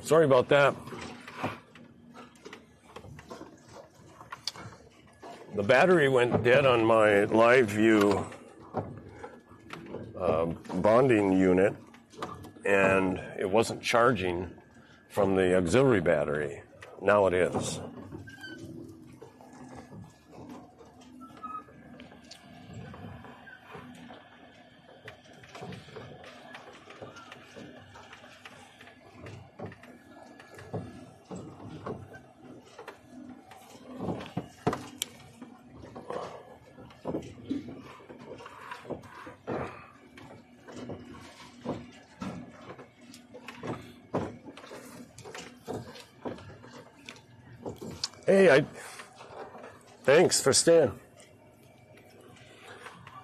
Sorry about that. The battery went dead on my live view bonding unit, and it wasn't charging from the auxiliary battery. Now it is. Hey, thanks for staying.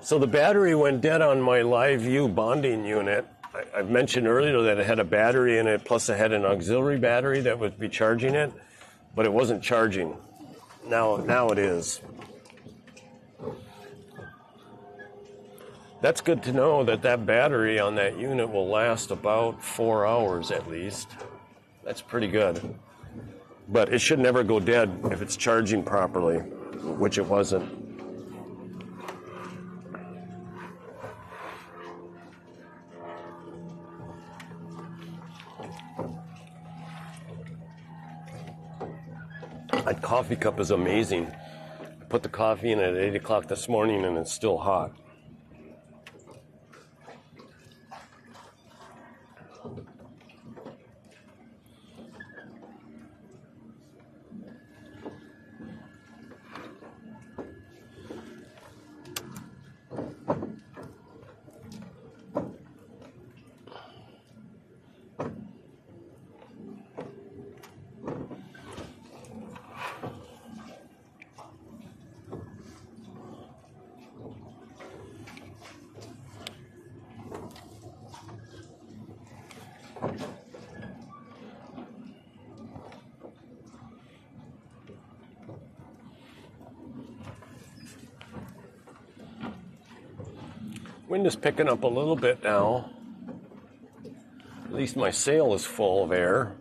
So the battery went dead on my live view bonding unit. I've mentioned earlier that it had a battery in it, plus it had an auxiliary battery that would be charging it, but it wasn't charging. Now it is. That's good to know that that battery on that unit will last about 4 hours at least. That's pretty good. But it should never go dead if it's charging properly, which it wasn't. That coffee cup is amazing. I put the coffee in at 8 o'clock this morning and it's still hot. Wind is picking up a little bit now. At least my sail is full of air.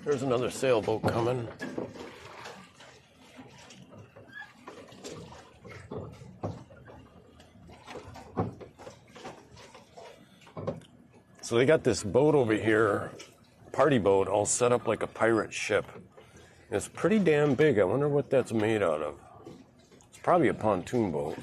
There's another sailboat coming. So they got this boat over here, party boat, all set up like a pirate ship. And it's pretty damn big. I wonder what that's made out of. It's probably a pontoon boat.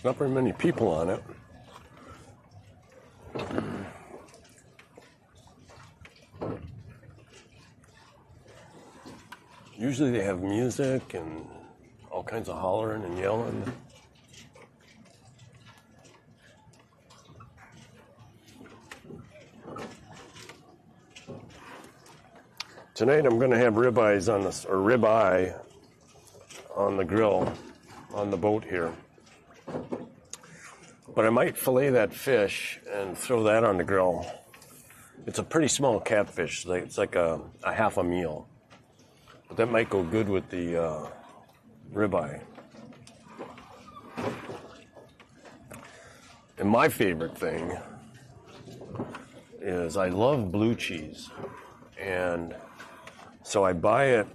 Not very many people on it. Usually they have music and all kinds of hollering and yelling. Tonight I'm going to have ribeyes on this, or ribeye on the grill on the boat here. But I might fillet that fish and throw that on the grill. It's a pretty small catfish. It's like a half a meal. But that might go good with the ribeye. And my favorite thing is I love blue cheese. And so I buy it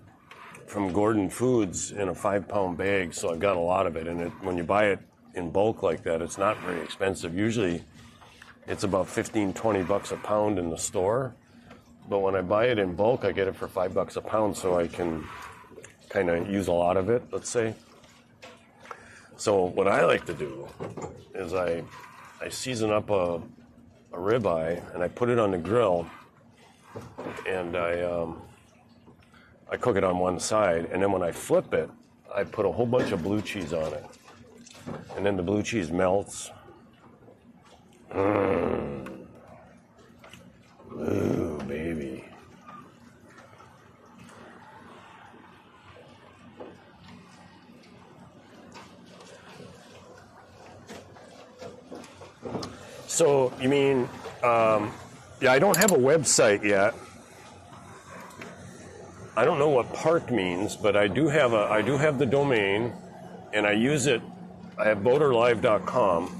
from Gordon Foods in a 5-pound bag, so I've got a lot of it. And when you buy it in bulk like that, it's not very expensive. Usually it's about $15-20 a pound in the store. But when I buy it in bulk, I get it for $5 a pound, so I can kind of use a lot of it, let's say. So what I like to do is I season up a ribeye and I put it on the grill, and I cook it on one side, and then when I flip it, I put a whole bunch of blue cheese on it. And then the blue cheese melts. Ooh, baby. So, you mean, yeah, I don't have a website yet. I don't know what park means, but I do have the domain, and I use it. I have boaterlive.com,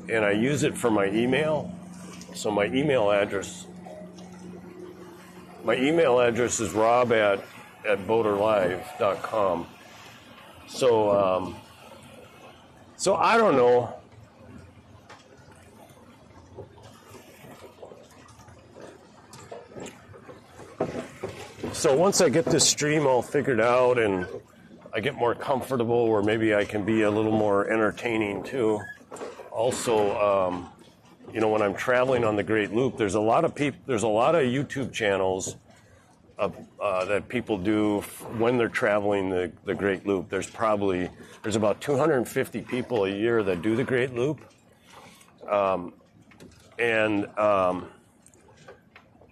and I use it for my email. So my email address is rob@boaterlive.com. So I don't know. So once I get this stream all figured out and I get more comfortable, or maybe I can be a little more entertaining too. Also, when I'm traveling on the Great Loop, there's a lot of YouTube channels that people do when they're traveling the Great Loop. There's about 250 people a year that do the Great Loop,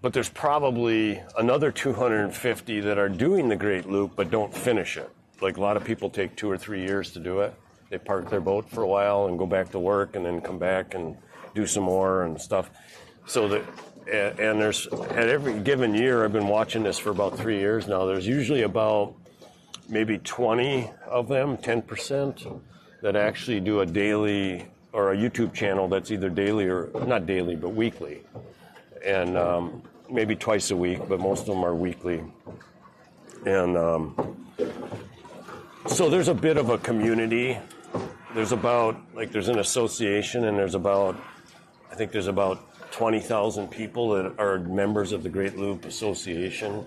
but there's probably another 250 that are doing the Great Loop but don't finish it. Like a lot of people take 2 or 3 years to do it. They park their boat for a while and go back to work and then come back and do some more and stuff. And there's, at every given year, I've been watching this for about 3 years now, there's usually about maybe 20 of them, 10%, that actually do a daily or a YouTube channel that's either daily or, not daily, but weekly. And maybe twice a week, but most of them are weekly. And so there's a bit of a community. There's an association, and there's about 20,000 people that are members of the Great Loop Association.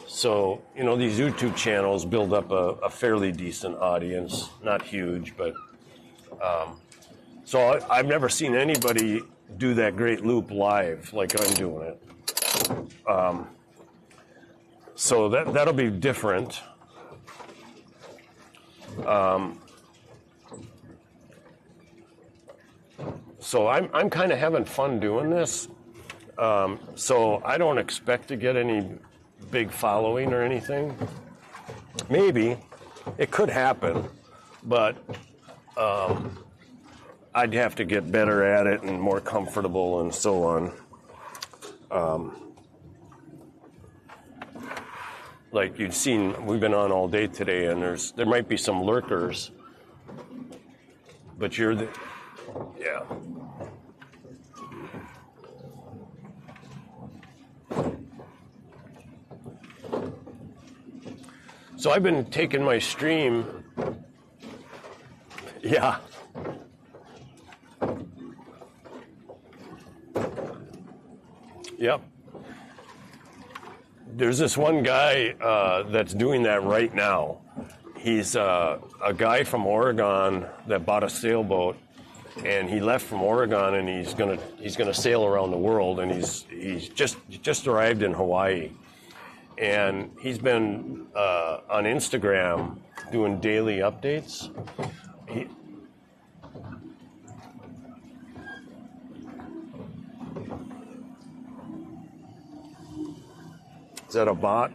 So, these YouTube channels build up a fairly decent audience, not huge, but so I've never seen anybody do that Great Loop live like I'm doing it. So that'll be different. So I'm kind of having fun doing this. So I don't expect to get any big following or anything. Maybe it could happen, but I'd have to get better at it and more comfortable and so on. Like you've seen, we've been on all day today, and there might be some lurkers, but yeah. So I've been taking my stream. Yeah. Yep. There's this one guy that's doing that right now. He's a guy from Oregon that bought a sailboat, and he left from Oregon, and he's gonna sail around the world, and he's just arrived in Hawaii, and he's been on Instagram doing daily updates. Is that a bot?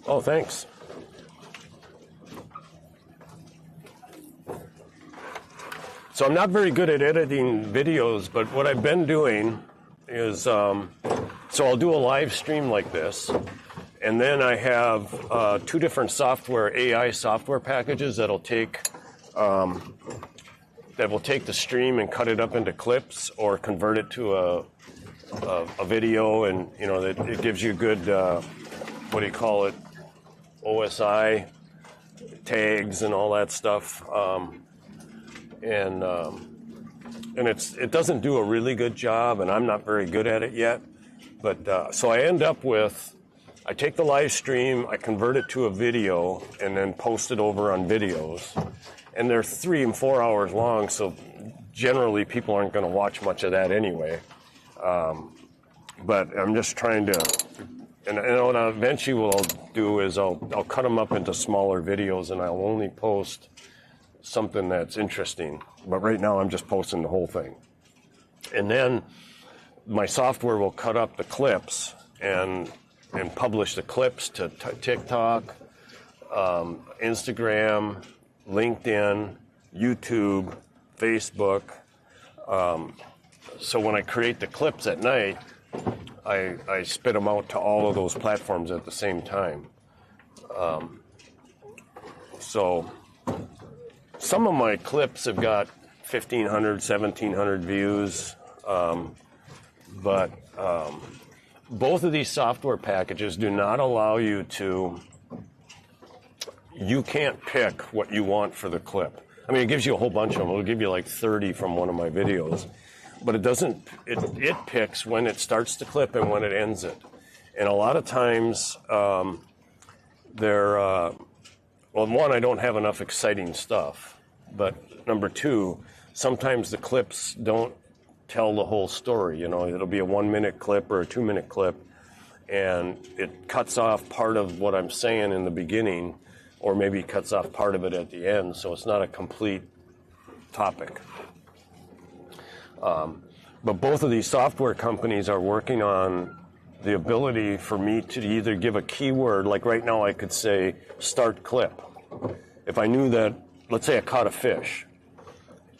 Oh, thanks. So I'm not very good at editing videos, but what I've been doing is, so I'll do a live stream like this, and then I have 2 different AI software packages that'll take the stream and cut it up into clips or convert it to a video, and it gives you good what do you call it, OSI tags and all that stuff, and it doesn't do a really good job, and I'm not very good at it yet. But so I end up with, I take the live stream, I convert it to a video, and then post it over on videos, and they're 3 and 4 hours long. So generally, people aren't going to watch much of that anyway. But I'm just trying to. And eventually what I'll do is I'll cut them up into smaller videos, and I'll only post something that's interesting. But right now I'm just posting the whole thing. And then my software will cut up the clips and publish the clips to TikTok, Instagram, LinkedIn, YouTube, Facebook. So when I create the clips at night, I spit them out to all of those platforms at the same time. So some of my clips have got 1,500, 1,700 views, but both of these software packages do not allow you to, you can't pick what you want for the clip. I mean, it gives you a whole bunch of them. It'll give you like 30 from one of my videos. But it doesn't, it picks when it starts the clip and when it ends it. And a lot of times, well, one, I don't have enough exciting stuff. But number 2, sometimes the clips don't tell the whole story. It'll be a 1-minute clip or a 2-minute clip, and it cuts off part of what I'm saying in the beginning, or maybe cuts off part of it at the end, so it's not a complete topic. But both of these software companies are working on the ability for me to either give a keyword, like right now I could say start clip. If I knew that, let's say I caught a fish,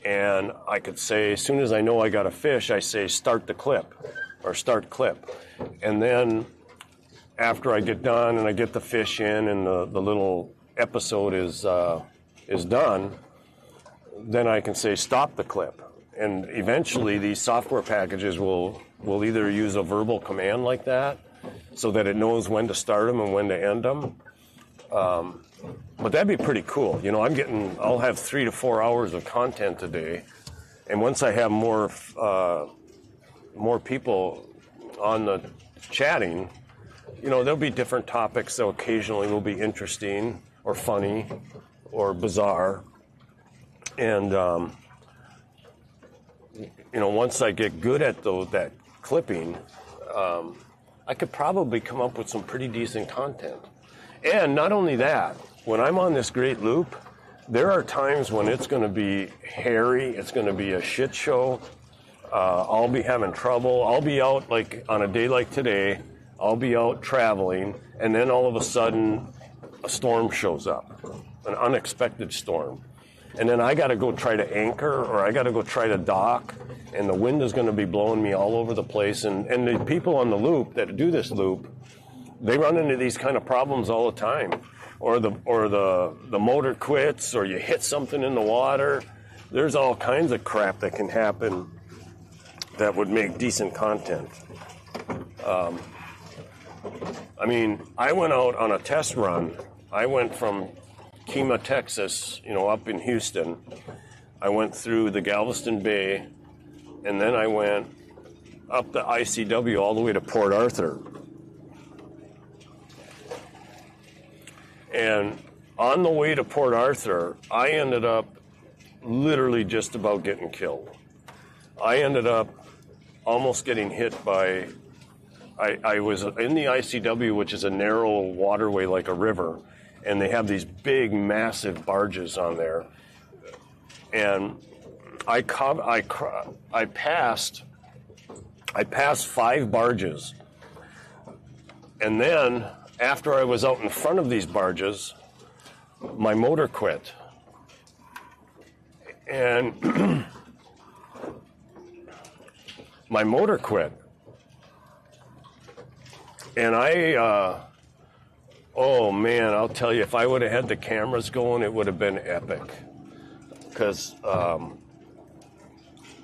and I could say, as soon as I know I got a fish, I say start the clip, or start clip. And then after I get done and I get the fish in and the little episode is done, then I can say stop the clip. And eventually these software packages will either use a verbal command like that so that it knows when to start them and when to end them. But that'd be pretty cool. I'll have 3 to 4 hours of content a day. And once I have more people on the chatting, there'll be different topics that occasionally will be interesting or funny or bizarre. And, once I get good at that clipping, I could probably come up with some pretty decent content. And not only that, when I'm on this great loop, there are times when it's going to be hairy, it's going to be a shit show, I'll be having trouble, I'll be out, like on a day like today, I'll be out traveling, and then all of a sudden a storm shows up, an unexpected storm. And then I got to go try to anchor, or I got to go try to dock, and the wind is going to be blowing me all over the place. And the people on the loop that do this loop, they run into these kind of problems all the time. Or the motor quits, or you hit something in the water. There's all kinds of crap that can happen that would make decent content. I went out on a test run. I went from Kemah, Texas, up in Houston. I went through the Galveston Bay, and then I went up the ICW all the way to Port Arthur. And on the way to Port Arthur, I ended up literally just about getting killed. I ended up almost getting hit by, I was in the ICW, which is a narrow waterway like a river, and they have these big, massive barges on there. And I passed 5 barges. And then, after I was out in front of these barges, my motor quit. And my motor quit. And oh man, I'll tell you, if I would have had the cameras going, it would have been epic. Because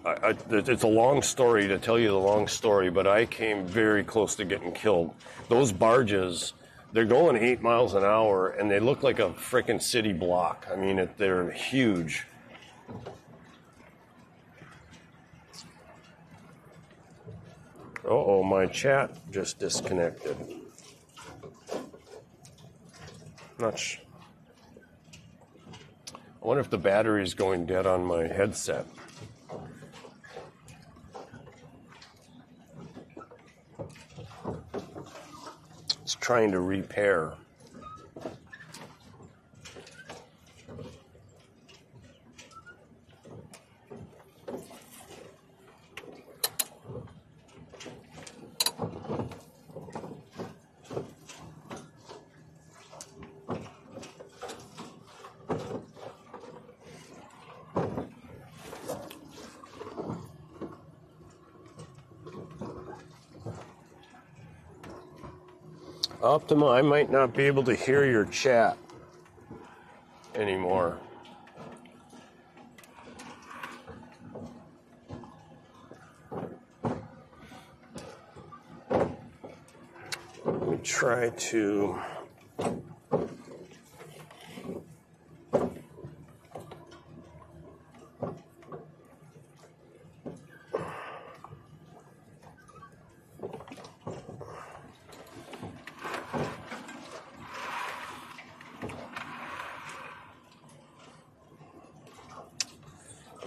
it's a long story to tell you the long story, but I came very close to getting killed. Those barges, they're going 8 miles an hour, and they look like a frickin' city block. I mean, they're huge. Uh-oh, my chat just disconnected. I wonder if the battery's going dead on my headset. It's trying to repair. Optima, I might not be able to hear your chat anymore. Let me try to...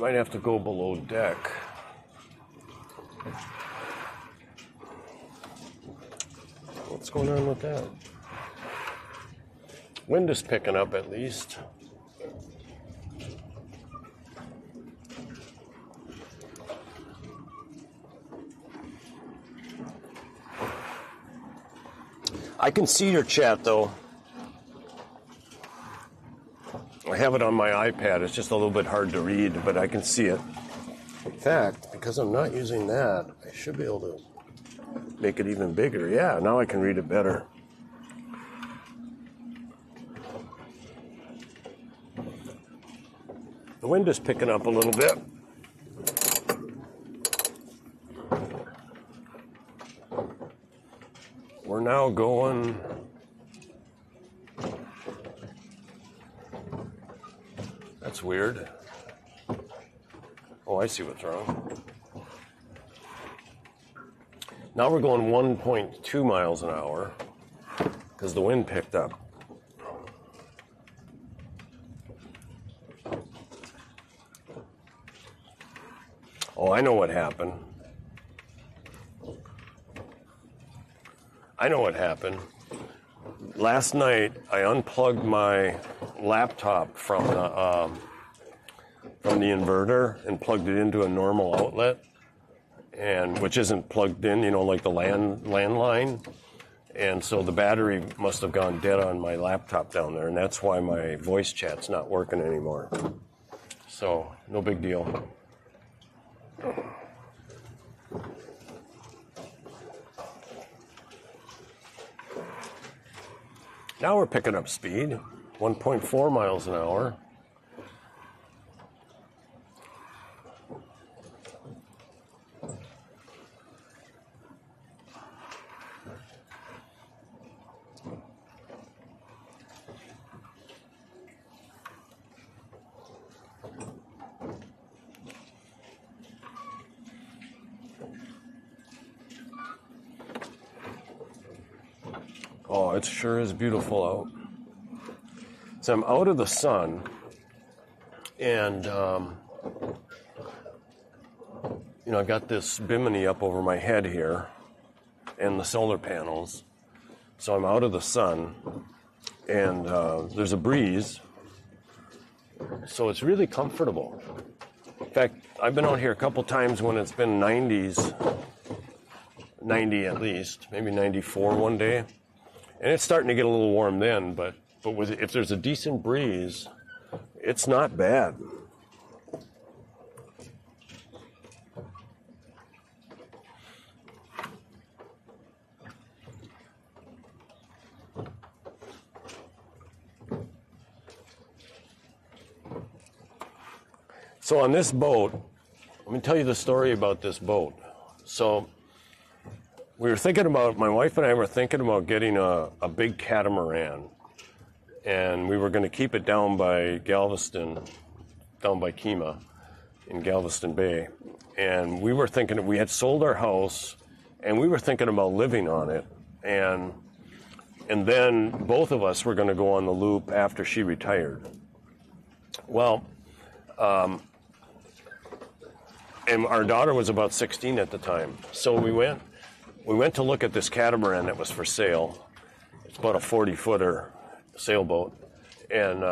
Might have to go below deck. What's going on with that? Wind is picking up at least. I can see your chat though. I have it on my iPad. It's just a little bit hard to read, but I can see it. In fact, because I'm not using that, I should be able to make it even bigger. Yeah, now I can read it better. The wind is picking up a little bit. We're now going... That's weird. Oh, I see what's wrong. Now we're going 1.2 miles an hour because the wind picked up. Oh, I know what happened. I know what happened. Last night, I unplugged my laptop from the inverter and plugged it into a normal outlet, and which isn't plugged in, like the landline. And so the battery must have gone dead on my laptop down there, and that's why my voice chat's not working anymore. So, no big deal. Now we're picking up speed, 1.4 miles an hour. Oh, it sure is beautiful out. So I'm out of the sun, and I got this bimini up over my head here, and the solar panels. So I'm out of the sun, and there's a breeze, so it's really comfortable. In fact, I've been out here a couple times when it's been 90s, 90 at least, maybe 94 one day, and it's starting to get a little warm then, but if there's a decent breeze, it's not bad. So on this boat, let me tell you the story about this boat. So my wife and I were thinking about getting a big catamaran, and we were going to keep it down by Galveston, down by Kemah in Galveston Bay. And we were thinking, we had sold our house, and we were thinking about living on it. And then both of us were going to go on the loop after she retired. Well, and our daughter was about 16 at the time. So we went to look at this catamaran that was for sale. It's about a 40-footer sailboat. And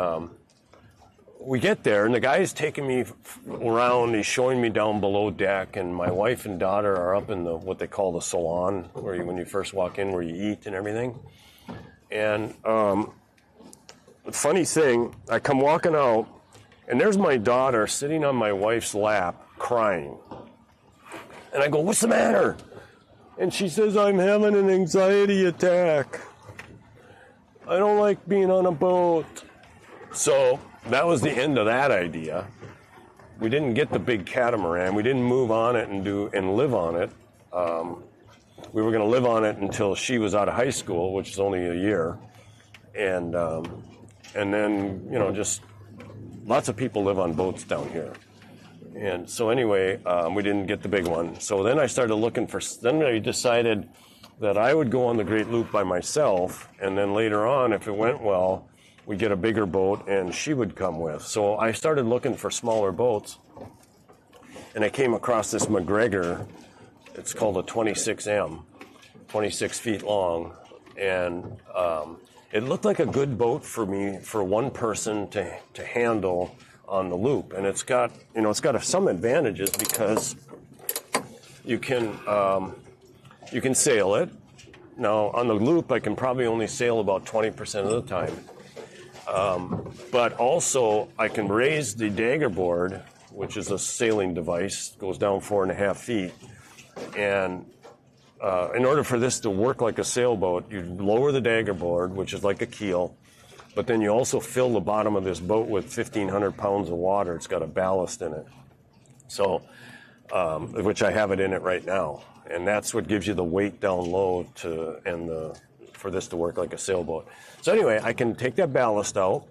we get there, and the guy's taking me around. He's showing me down below deck, and my wife and daughter are up in what they call the salon, where when you first walk in, where you eat and everything. And the funny thing, I come walking out, and there's my daughter sitting on my wife's lap, crying. And I go, "What's the matter?" And she says, "I'm having an anxiety attack. I don't like being on a boat." So that was the end of that idea. We didn't get the big catamaran. We didn't move on it and live on it. We were going to live on it until she was out of high school, which is only a year. And then, just lots of people live on boats down here. And so anyway, we didn't get the big one. So then I started looking then I decided that I would go on the Great Loop by myself, and then later on, if it went well, we'd get a bigger boat and she would come with. So I started looking for smaller boats, and I came across this MacGregor. It's called a 26M, 26 feet long, and it looked like a good boat for me, for one person to handle on the loop. And it's got some advantages because you can sail it. Now on the loop, I can probably only sail about 20% of the time. But also I can raise the dagger board, which is a sailing device, goes down 4.5 feet. And in order for this to work like a sailboat, you lower the dagger board, which is like a keel, but then you also fill the bottom of this boat with 1,500 pounds of water. It's got a ballast in it. So, which I have it in it right now. And that's what gives you the weight down low for this to work like a sailboat. So anyway, I can take that ballast out,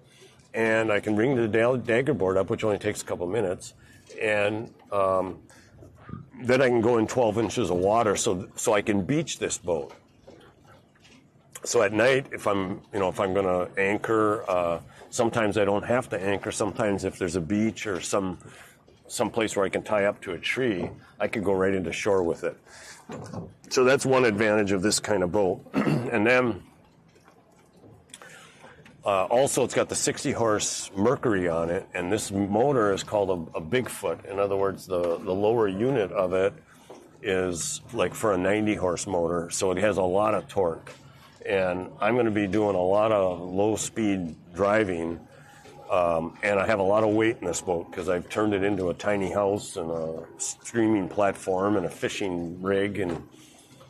and I can bring the dagger board up, which only takes a couple minutes, and then I can go in 12 inches of water, so I can beach this boat. So at night, if I'm going to anchor, sometimes I don't have to anchor. Sometimes if there's a beach or some place where I can tie up to a tree, I can go right into shore with it. So that's one advantage of this kind of boat. And then also it's got the 60-horse Mercury on it, and this motor is called a Bigfoot. In other words, the lower unit of it is like for a 90-horse motor, so it has a lot of torque. And I'm going to be doing a lot of low-speed driving, and I have a lot of weight in this boat because I've turned it into a tiny house and a streaming platform and a fishing rig, and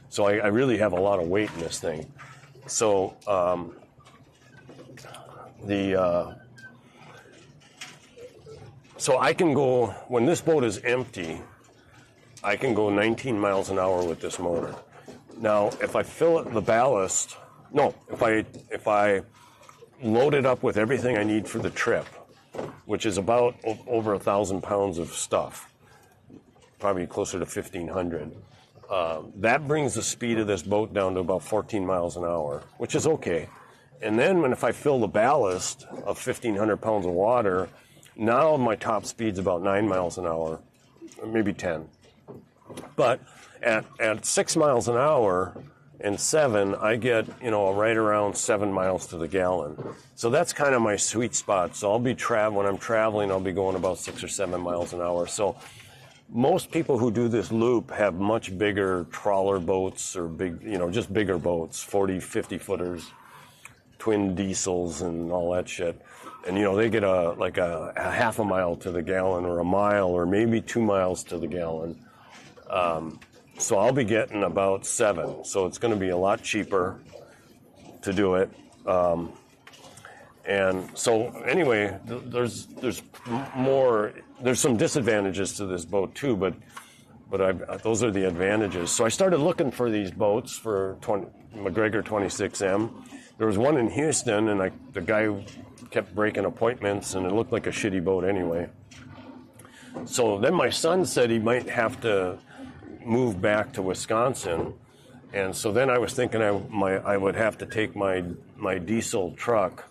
so I really have a lot of weight in this thing. So so I can go, when this boat is empty, I can go 19 miles an hour with this motor. Now, if I fill it the ballast, if I load it up with everything I need for the trip, which is about over 1,000 pounds of stuff, probably closer to 1,500, that brings the speed of this boat down to about 14 miles an hour, which is okay. And then if I fill the ballast of 1,500 pounds of water, now my top speed's about 9 miles an hour, or maybe 10. But at 6 miles an hour and 7, I get, right around 7 miles to the gallon. So that's kind of my sweet spot. So when I'm traveling, I'll be going about 6 or 7 miles an hour. So most people who do this loop have much bigger trawler boats or just bigger boats, 40, 50 footers, twin diesels and all that shit. And, they get a half a mile to the gallon or a mile or maybe 2 miles to the gallon. So I'll be getting about 7. So it's going to be a lot cheaper to do it. And so anyway, there's some disadvantages to this boat too, but those are the advantages. So I started looking for these boats for MacGregor 26M. There was one in Houston, and the guy kept breaking appointments, and it looked like a shitty boat anyway. So then my son said he might have to move back to Wisconsin, and so then I was thinking I would have to take my diesel truck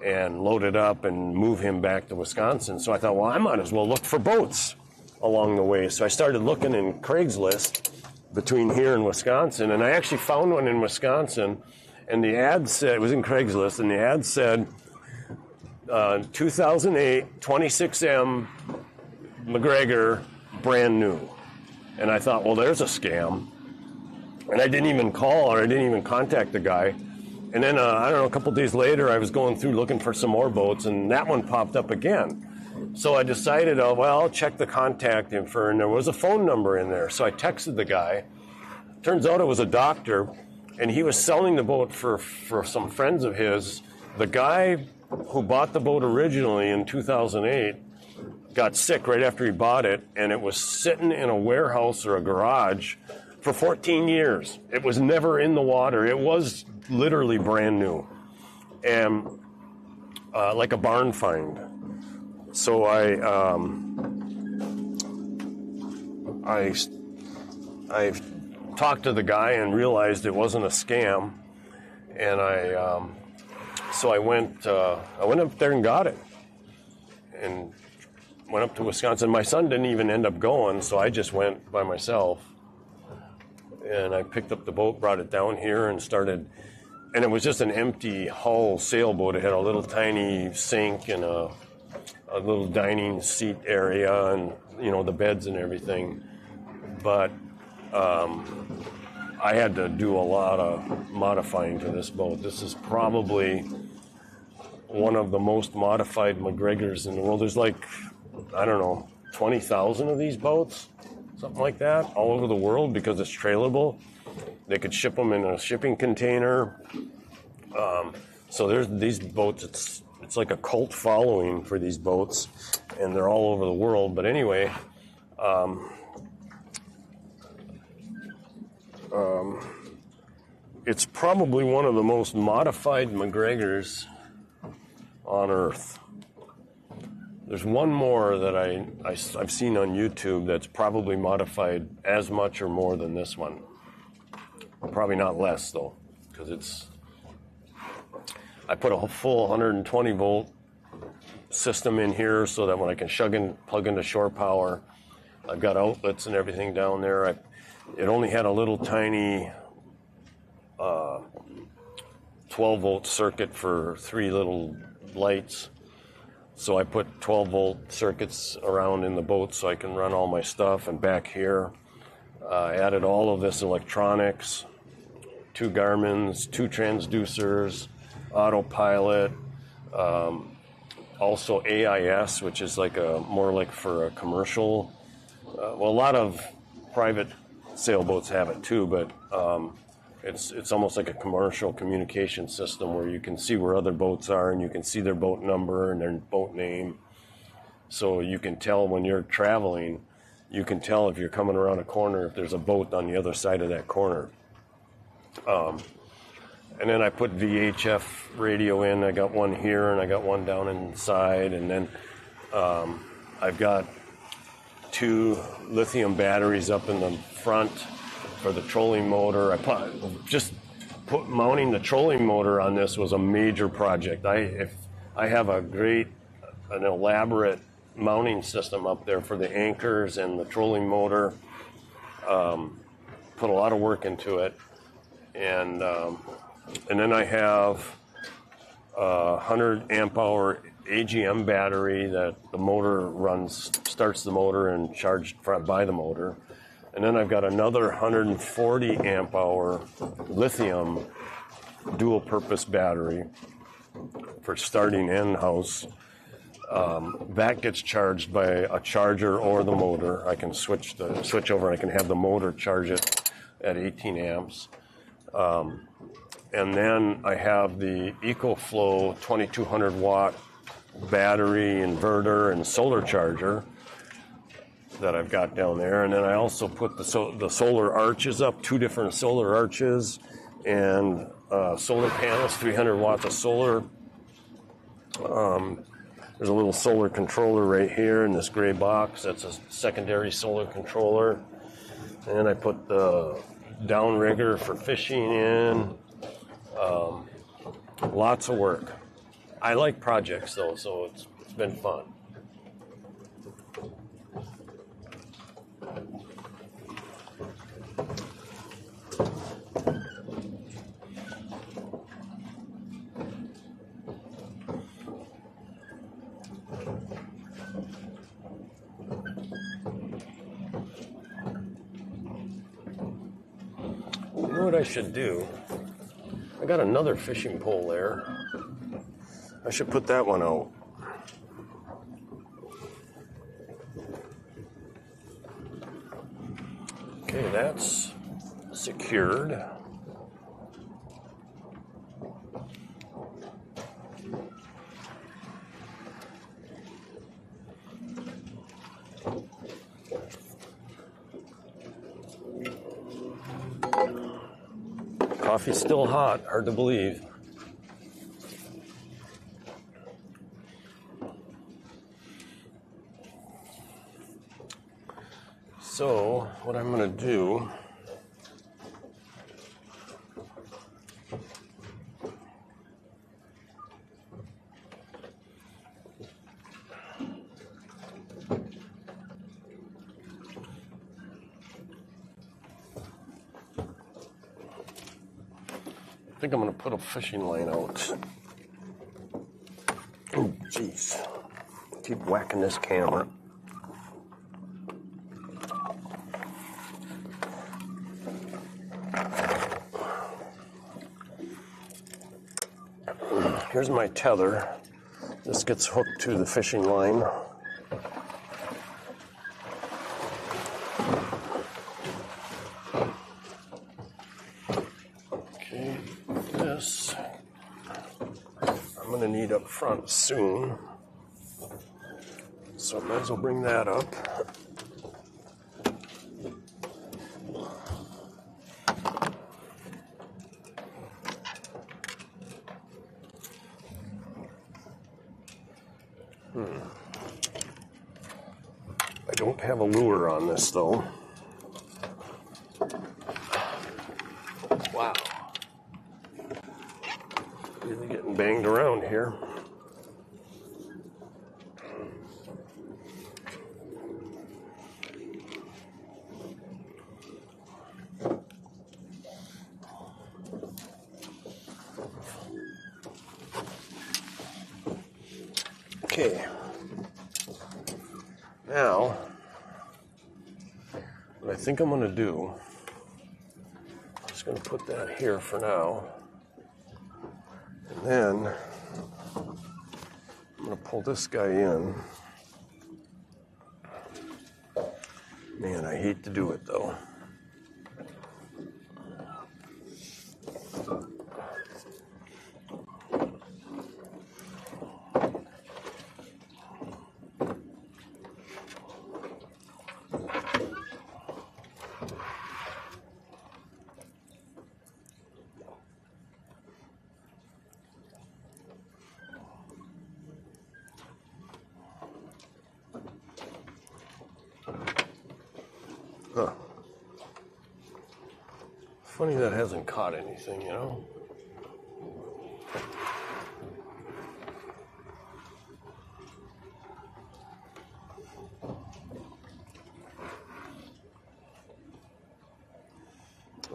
and load it up and move him back to Wisconsin. So I thought, well, I might as well look for boats along the way. So I started looking in Craigslist between here and Wisconsin, and I actually found one in Wisconsin, and the ad said, it was in Craigslist, and the ad said 2008 26M MacGregor, brand new. And I thought, well, there's a scam. And I didn't even call, or I didn't even contact the guy. And then, a couple days later, I was going through looking for some more boats, and that one popped up again. So I decided, I'll check the contact info, and there was a phone number in there. So I texted the guy. Turns out it was a doctor, and he was selling the boat for some friends of his. The guy who bought the boat originally in 2008 got sick right after he bought it, and it was sitting in a warehouse or a garage for 14 years. It was never in the water. It was literally brand new, and like a barn find. So I talked to the guy and realized it wasn't a scam, and so I went up there and got it, and went up to Wisconsin. My son didn't even end up going, so I just went by myself. And I picked up the boat, brought it down here, and started. And it was just an empty hull sailboat. It had a little tiny sink and a little dining seat area, and the beds and everything. But I had to do a lot of modifying to this boat. This is probably one of the most modified MacGregors in the world. There's 20,000 of these boats, something like that, all over the world, because it's trailerable. They could ship them in a shipping container. So there's these boats. It's like a cult following for these boats, and they're all over the world. But anyway, it's probably one of the most modified MacGregors on Earth. There's one more that I've seen on YouTube that's probably modified as much or more than this one. Probably not less, though, because I put a full 120 volt system in here so that when I can plug into shore power, I've got outlets and everything down there. It only had a little tiny 12 volt circuit for 3 little lights. So I put 12 volt circuits around in the boat so I can run all my stuff. And back here, added all of this electronics, 2 Garmin's, 2 transducers, autopilot, also AIS, which is more like for a commercial. A lot of private sailboats have it too, but it's almost like a commercial communication system where you can see where other boats are and you can see their boat number and their boat name. So you can tell when you're traveling, you can tell if you're coming around a corner if there's a boat on the other side of that corner. And then I put VHF radio in. I got one here and I got one down inside. And then I've got 2 lithium batteries up in the front for the trolling motor. I just mounting the trolling motor on this was a major project. I have an elaborate mounting system up there for the anchors and the trolling motor. Put a lot of work into it, and then I have a 100 amp hour AGM battery that the motor starts the motor and charged by the motor. And then I've got another 140 amp hour lithium dual purpose battery for starting in-house. That gets charged by a charger or the motor. I can switch over and I can have the motor charge it at 18 amps. And then I have the EcoFlow 2200 watt battery inverter and solar charger that I've got down there. And then I also put the solar arches up, 2 different solar arches and solar panels, 300 watts of solar. There's a little solar controller right here in this gray box. That's a secondary solar controller. And I put the downrigger for fishing in. Lots of work. I like projects though, so it's been fun. You know what I should do? I got another fishing pole there. I should put that one out. Okay, that's secured. Coffee's still hot, hard to believe. So, what I'm going to do, I think I'm going to put a fishing line out. Oh, jeez. Keep whacking this camera. Here's my tether. This gets hooked to the fishing line. Okay, this I'm going to need up front soon. So I might as well bring that up. I don't have a lure on this though. Wow. Really getting banged around here. Okay. Now, what I think I'm going to do, I'm just going to put that here for now. And then I'm going to pull this guy in. Man, I hate to do it though. Funny that hasn't caught anything, you know?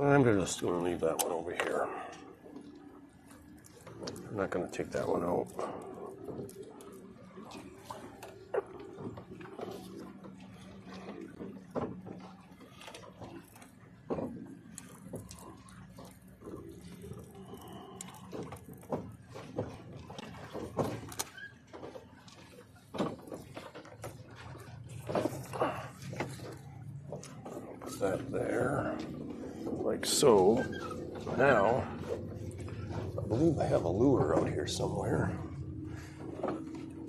I'm just going to leave that one over here. I'm not going to take that one out. Put that there, like so. Now, I believe I have a lure out here somewhere.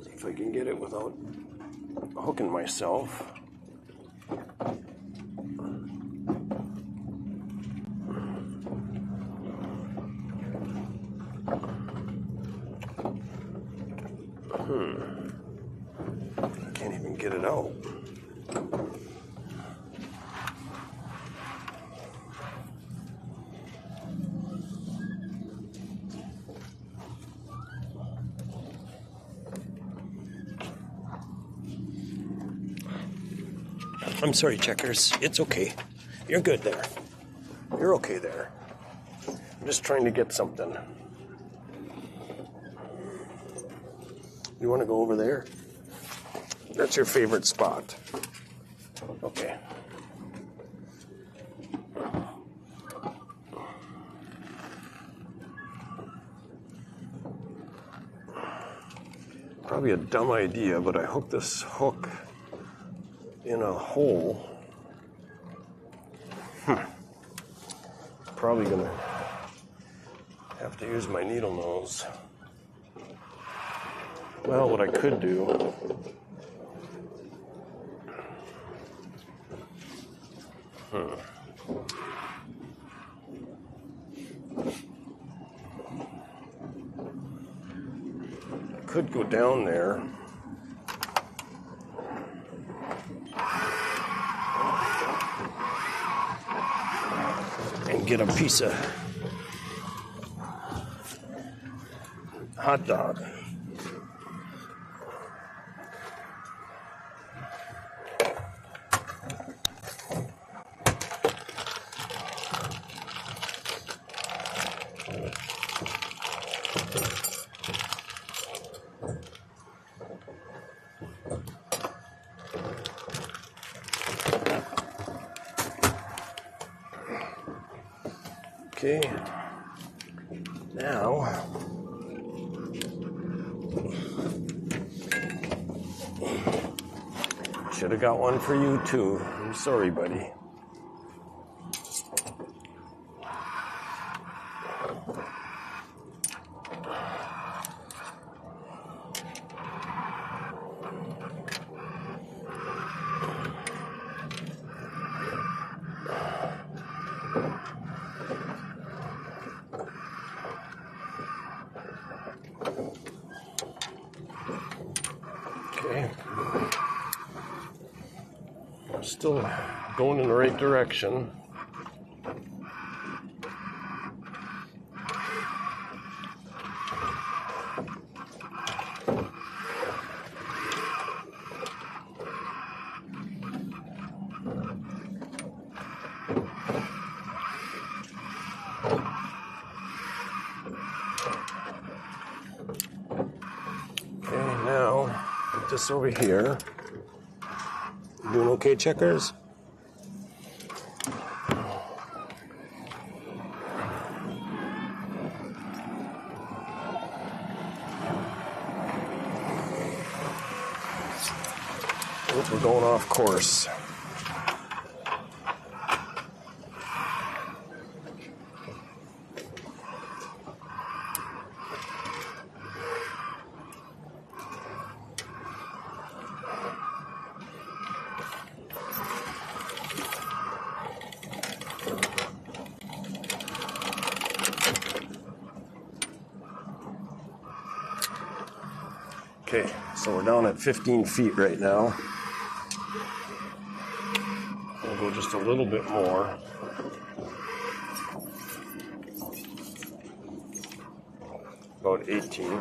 See if I can get it without hooking myself. I can't even get it out. I'm sorry, Checkers. It's okay. You're good there. You're okay there. I'm just trying to get something. You want to go over there? That's your favorite spot. Okay. Probably a dumb idea, but I hooked this hook in a hole. Probably gonna have to use my needle nose. Well, what I could do could go down there and get a piece of hot dog. Okay, now should have got one for you too. I'm sorry, buddy. Okay. I'm still going in the right direction. Okay, now put this over here. You doing okay, Checkers? Oh, we're going off course. Okay, so we're down at 15 feet right now. We'll go just a little bit more. about 18.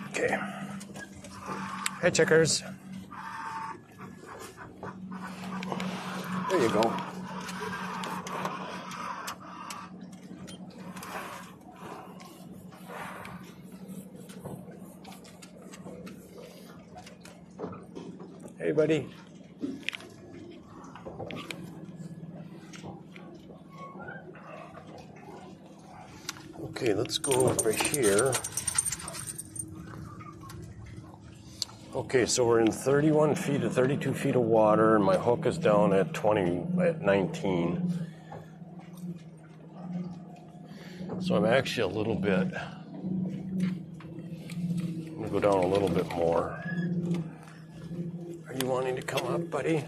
Okay. Hey, checkers. There you go. Hey, buddy. Okay, let's go over here. Okay, so we're in 31 feet to 32 feet of water, and my hook is down at 19. So I'm actually a little bit, I'm gonna go down a little bit more. Are you wanting to come up, buddy?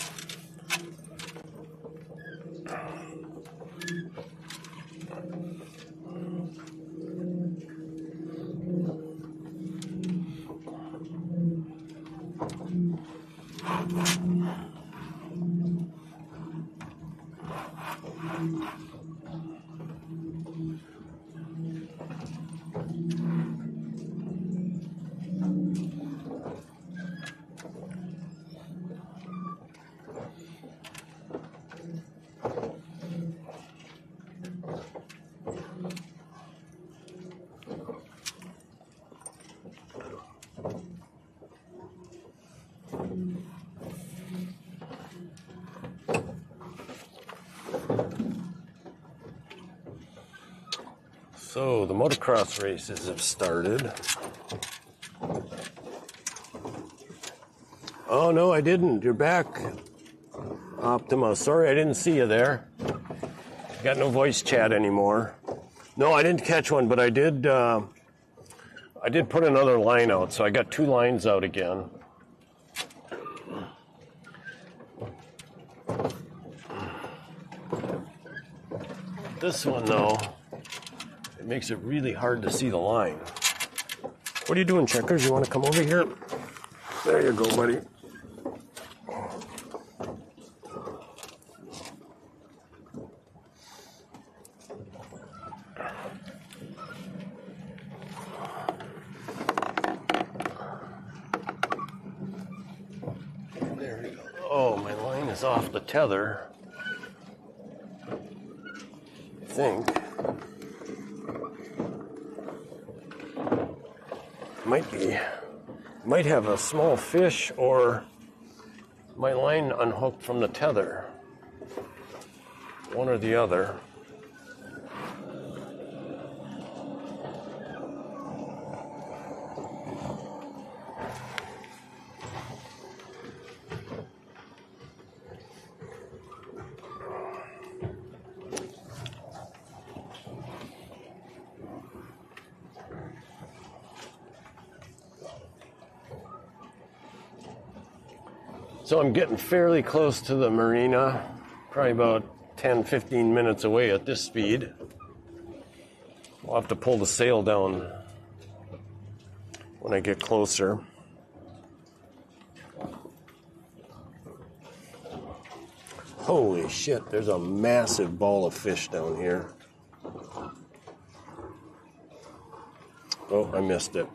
So the motocross races have started. Oh, no, I didn't. You're back, Optima. Sorry, I didn't see you there. Got no voice chat anymore. No, I didn't catch one, but I did put another line out, so I got 2 lines out again. This one, though, it makes it really hard to see the line. What are you doing, checkers? You want to come over here? There you go, buddy. There we go. Oh, my line is off the tether. I think. Might have a small fish or my line unhooked from the tether. One or the other. So I'm getting fairly close to the marina, probably about 10-15 minutes away at this speed. I'll have to pull the sail down when I get closer. Holy shit, there's a massive ball of fish down here. Oh, I missed it.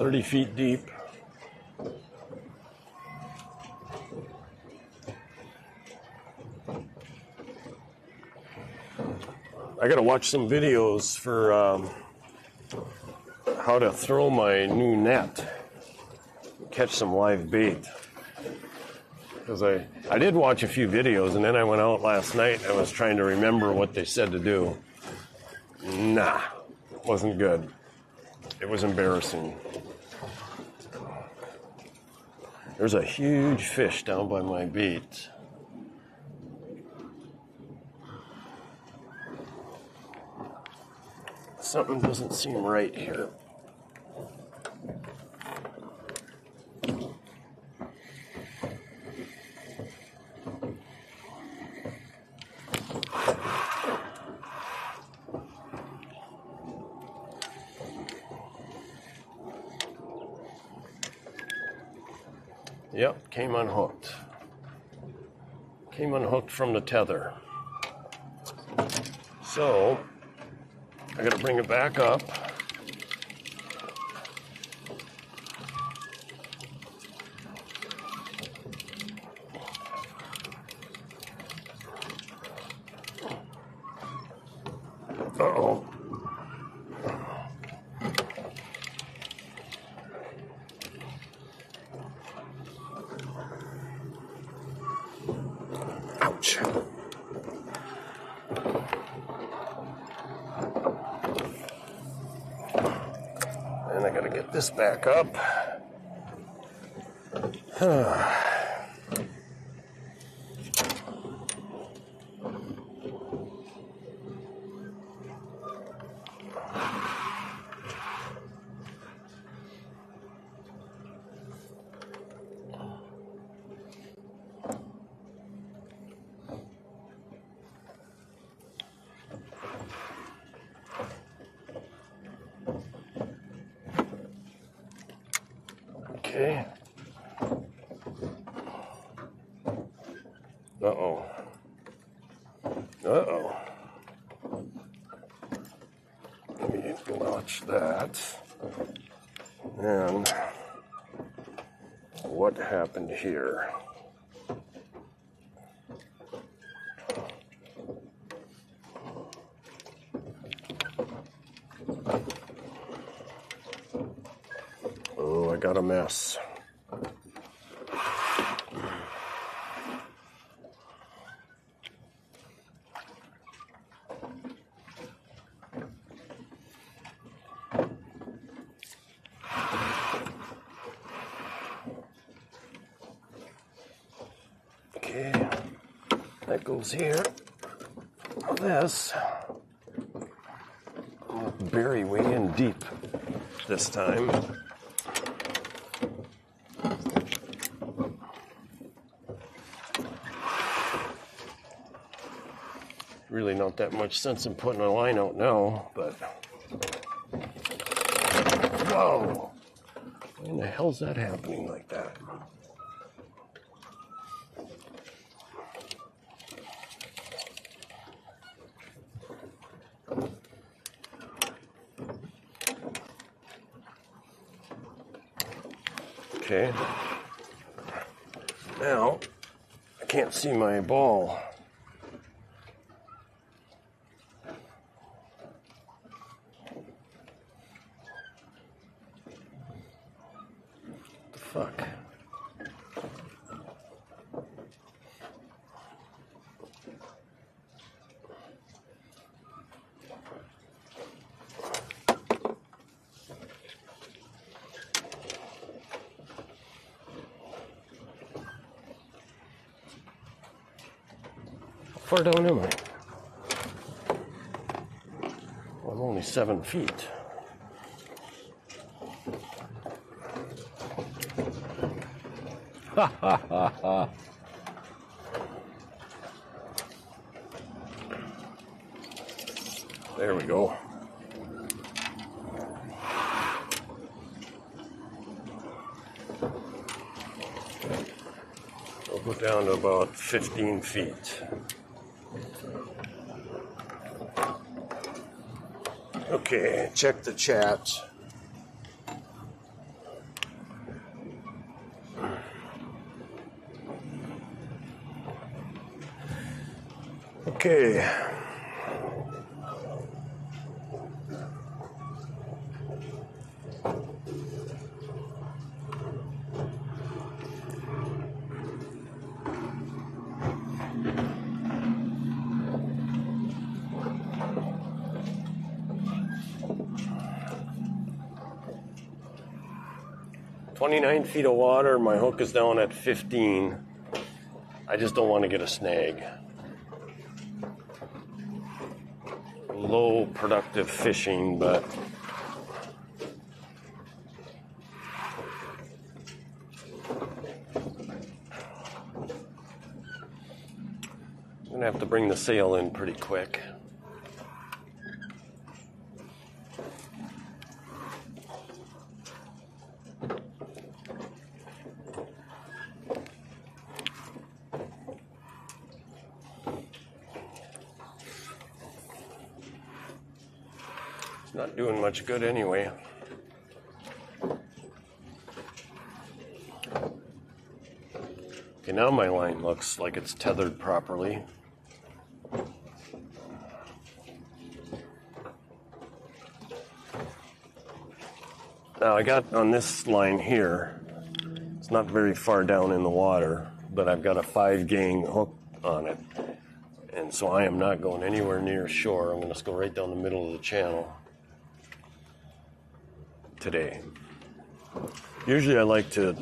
30 feet deep. I gotta watch some videos for how to throw my new net, catch some live bait. Because I did watch a few videos, and then I went out last night and I was trying to remember what they said to do. Nah, it wasn't good. It was embarrassing. There's a huge fish down by my bait. Something doesn't seem right here. Yep, came unhooked. Came unhooked from the tether. So, I gotta bring it back up. Uh-oh. Ouch. And I gotta get this back up. Okay. Uh-oh. Uh-oh. Let me watch that. And what happened here? Oh, I got a mess. Okay, that goes here. This, I'm gonna bury way in deep this time. Really not that much sense in putting a line out now, but whoa! Why in the hell's that happening like that? Okay. Now I can't see my ball. Fuck. How far down am I? Well, I'm only 7 feet. Ha ha ha ha. There we go. We'll go down to about 15 feet. Okay, check the chat. Okay. "29 feet of water, my hook is down at 15. I just don't want to get a snag. Low productive fishing, but I'm going to have to bring the sail in pretty quick. It's not doing much good anyway. Okay, now my line looks like it's tethered properly. Now I got on this line here, it's not very far down in the water, but I've got a 5-gang hook on it. And so I am not going anywhere near shore. I'm going to go right down the middle of the channel today. Usually I like to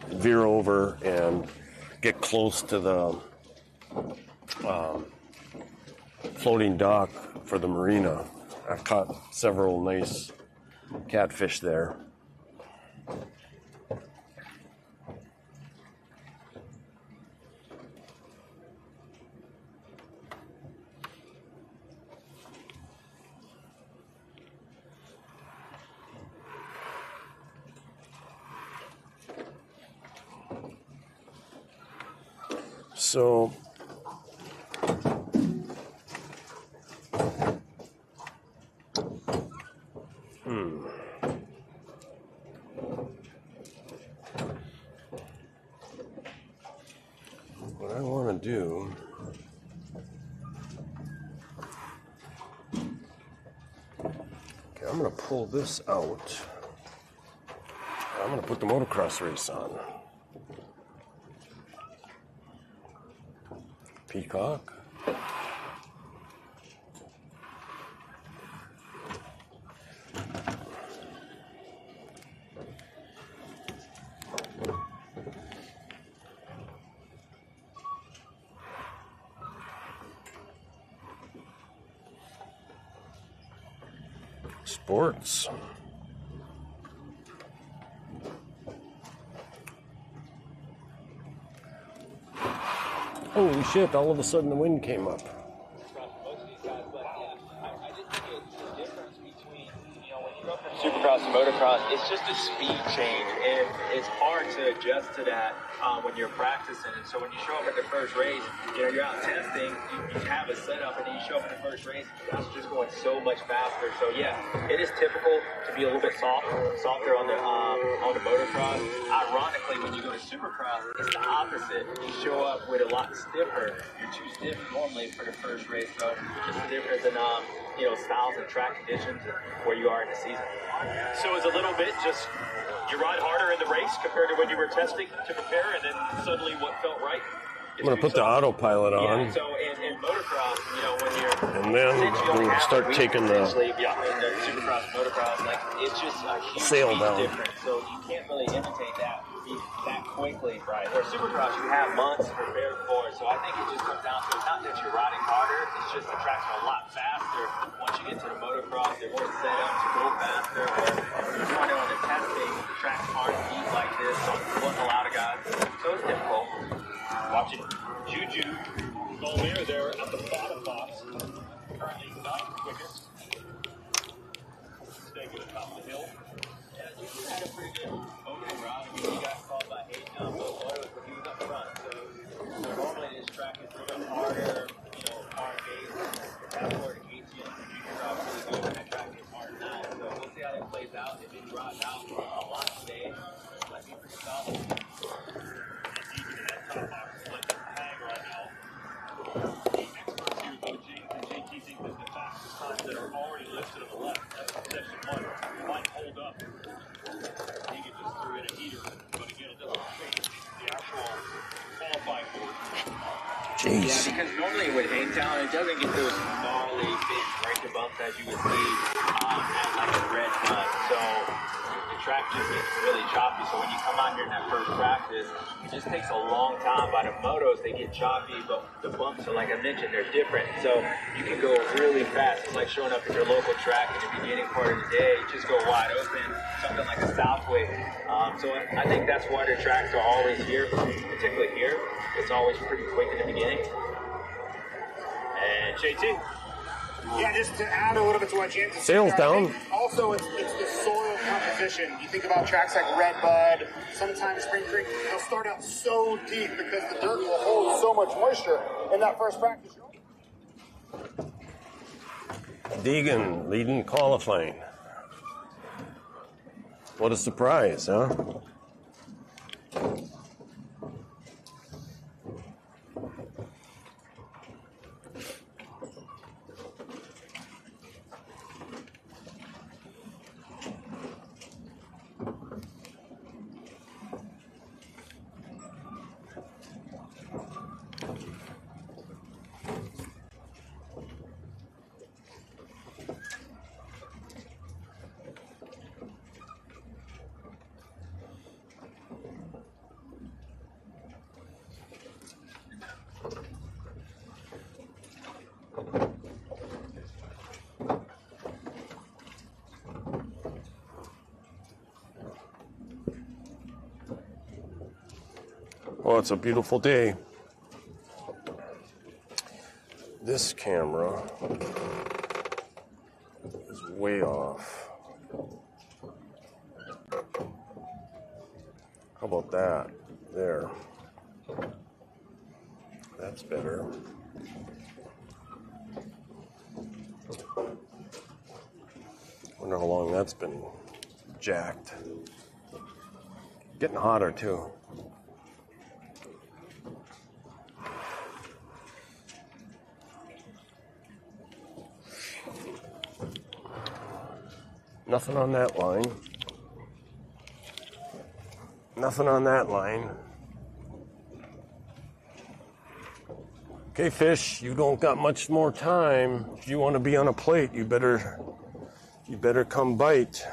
veer over and get close to the floating dock for the marina. I've caught several nice catfish there. So what I want to do, okay, I'm going to pull this out. I'm going to put the motocross race on. Peacock. Sports. Holy shit, all of a sudden the wind came up. Supercross and motocross, it's just a speed change, and it's hard to adjust to that when you're practicing. And so when you show up at the first race, you're out testing, you have a setup, and then you show up at the first race, it's just going so much faster. So yeah, it is typical to be a little bit softer on the motocross. Ironically, when you go to supercross, it's the opposite. You show up with a lot stiffer. You're too stiff normally for the first race, so it's different than styles and track conditions and where you are in the season. So it's a little bit just you ride harder in the race compared to when you were testing to prepare, and then suddenly what felt right. I'm going to put the autopilot on. Yeah, so in motocross, when you're... And then we'll start taking the supercross, motocross, it's just a huge sail down. Difference. So you can't really imitate that quickly, right? Where supercross, you have months prepared for it. So I think it just comes down to, it's not that you're riding harder, it's just the tracks are a lot faster. Once you get to the motocross, they're more set up to go faster. Where on the testing, the tracks aren't deep like this, so it wasn't a lot of guys. So it's difficult. Watching Juju Golmir there at the bottom box. Currently ninth quickest. Staying good atop the hill. Yeah, Juju had a pretty good opening ride. I mean, he got called by Hayden, but he was up front. So normally this track is a little bit harder, hard base. That's where the ATM Juju ride really good when that track gets hard now. So we'll see how that plays out. If it rides out a lot today, might be pretty solid. Top box split hang right now. The experts actual qualifying board. Jeez. Yeah, because normally with Hangtown, it doesn't get those gnarly big breaker bumps as you would see at like a red mud. So the track just gets really choppy. So when you come out here in that first practice, it just takes a long time. By the motos, they get choppy, but the bumps are, like I mentioned, they're different. So you can go really fast. It's like showing up at your local track in the beginning part of the day, just go wide open, something like a Southwick. So I think that's why the tracks are always here, particularly here. It's always pretty quick in the beginning. And JT. Yeah, just to add a little bit to what James is Sails saying, down. Also, it's the soil composition. You think about tracks like Redbud, sometimes Spring Creek, they'll start out so deep because the dirt will hold so much moisture in that first practice. Deegan leading qualifying. What a surprise, huh? Well, it's a beautiful day. This camera is way off. How about that? There. That's better. Wonder how long that's been jacked. Getting hotter too. Nothing on that line. Nothing on that line. Okay, fish, you don't got much more time. If you want to be on a plate, you better come bite.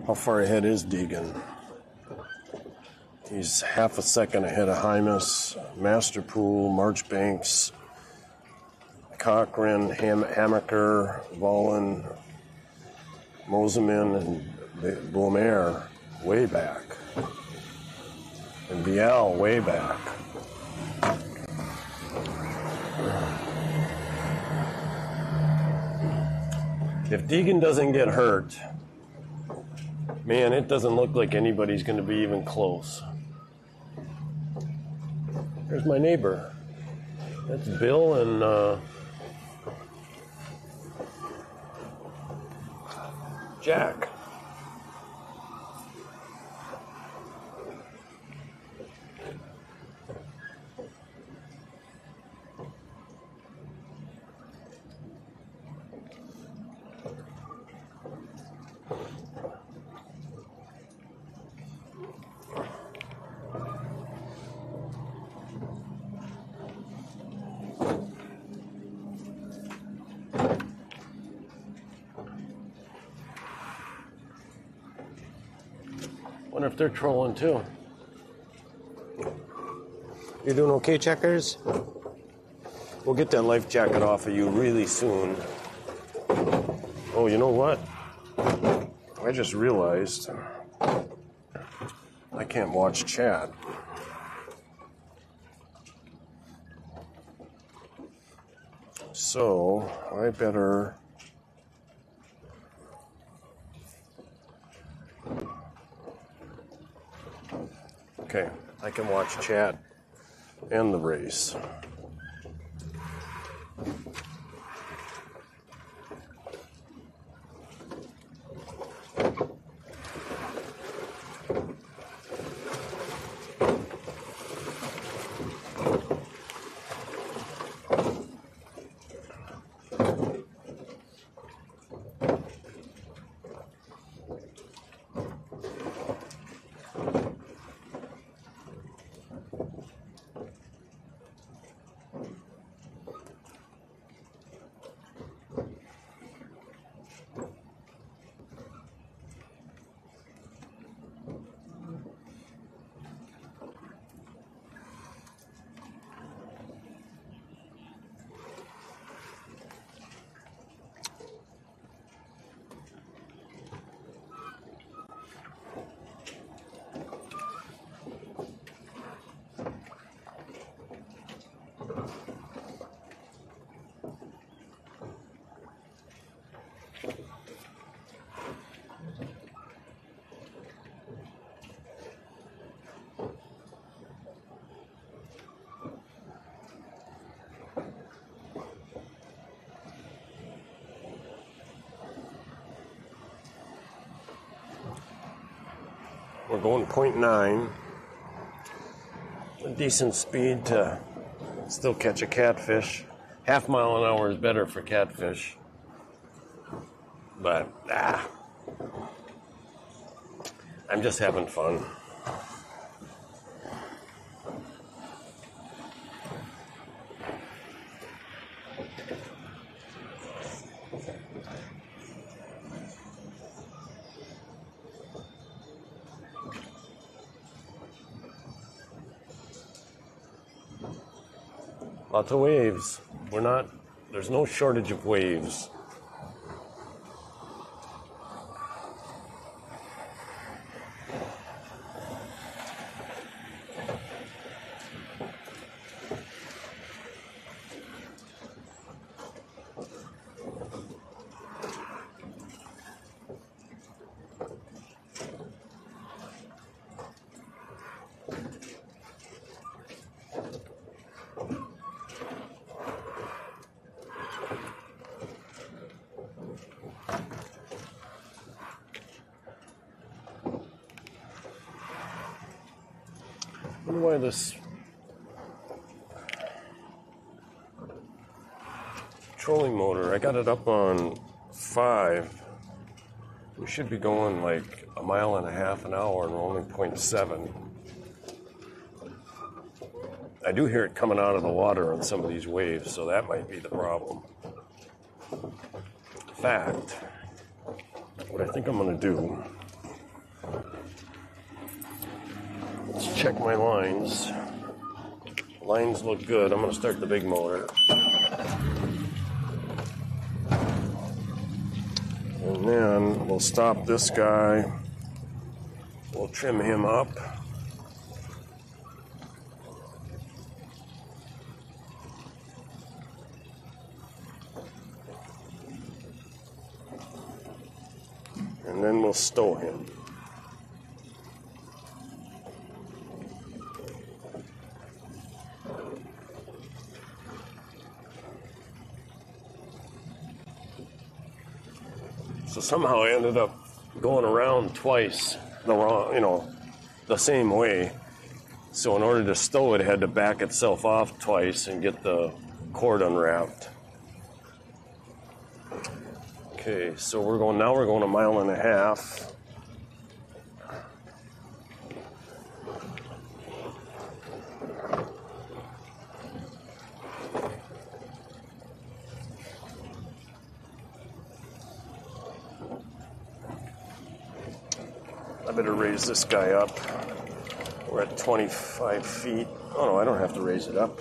How far ahead is Deegan? He's half a second ahead of Hymas, Masterpool, Marchbanks, Cochran, Hammaker, Vollen, Moseman, and Blumer way back. And Biel way back. If Deegan doesn't get hurt, man, it doesn't look like anybody's going to be even close. There's my neighbor. That's Bill and Jack. Wonder if they're trolling too. You doing okay, Checkers? We'll get that life jacket off of you really soon. Oh, you know what? I just realized I can't watch chat. So I better... Okay, I can watch chat and the race. We're going 0.9. A decent speed to still catch a catfish. Half mile an hour is better for catfish. But, I'm just having fun. Lots of waves. There's no shortage of waves. I wonder why this trolling motor, I got it up on 5. We should be going like a mile and a half an hour and we're only 0.7. I do hear it coming out of the water on some of these waves, so that might be the problem. In fact, what I think I'm going to do, let's check my lines. Lines look good. I'm going to start the big motor. And then we'll stop this guy. We'll trim him up. And then we'll stow him. So somehow I ended up going around twice the same way. So in order to stow it, it had to back itself off twice and get the cord unwrapped. Okay, so we're going a mile and a half. I better raise this guy up. We're at 25 feet. Oh no, I don't have to raise it up.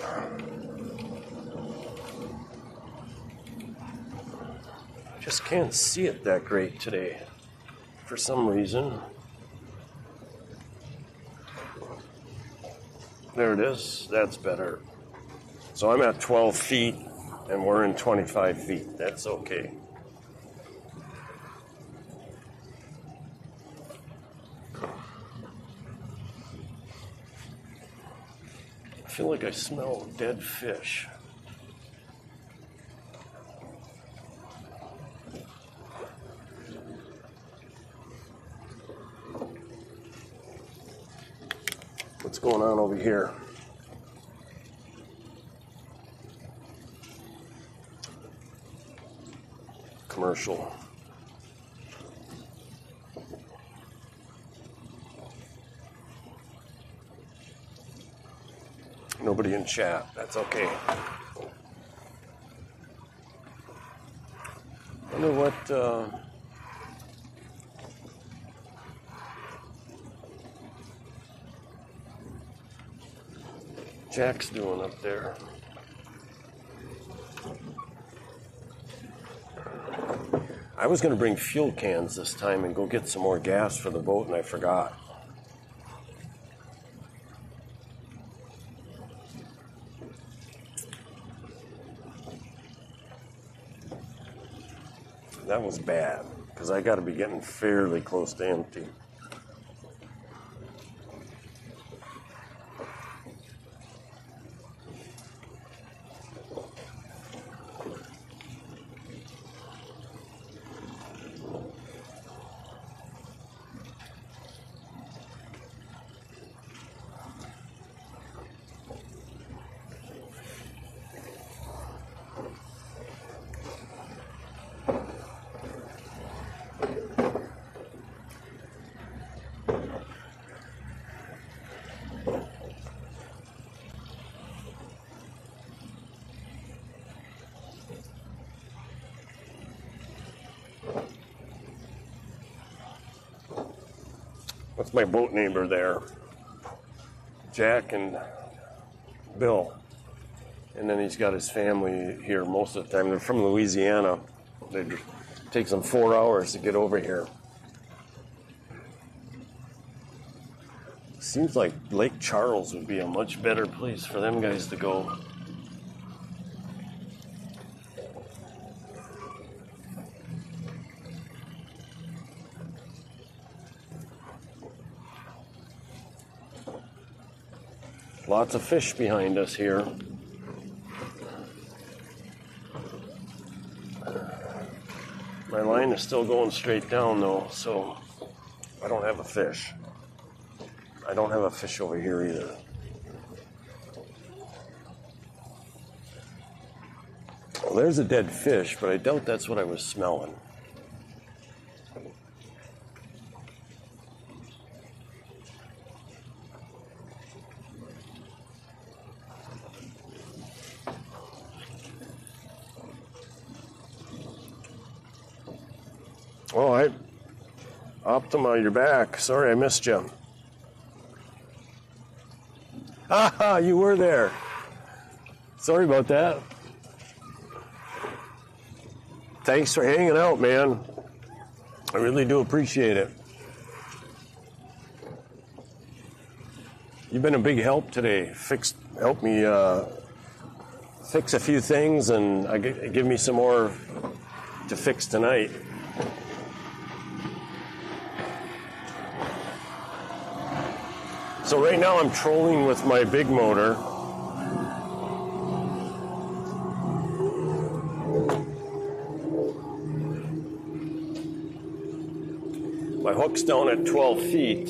I just can't see it that great today for some reason. There it is. That's better. So I'm at 12 feet and we're in 25 feet. That's okay. I feel like I smell dead fish. What's going on over here? Commercial. Nobody in chat. That's okay. Wonder what Jack's doing up there. I was going to bring fuel cans this time and go get some more gas for the boat, and I forgot. That was bad, because I got to be getting fairly close to empty. That's my boat neighbor there, Jack and Bill. And then he's got his family here most of the time. They're from Louisiana. It takes them 4 hours to get over here. Seems like Lake Charles would be a much better place for them guys to go. Lots of fish behind us here. My line is still going straight down though, so I don't have a fish. I don't have a fish over here either. Well, there's a dead fish, but I doubt that's what I was smelling. Oh, Optima, you're back. Sorry, I missed you. Haha, you were there. Sorry about that. Thanks for hanging out, man. I really do appreciate it. You've been a big help today. Help me fix a few things, and give me some more to fix tonight. So right now I'm trolling with my big motor. My hook's down at 12 feet.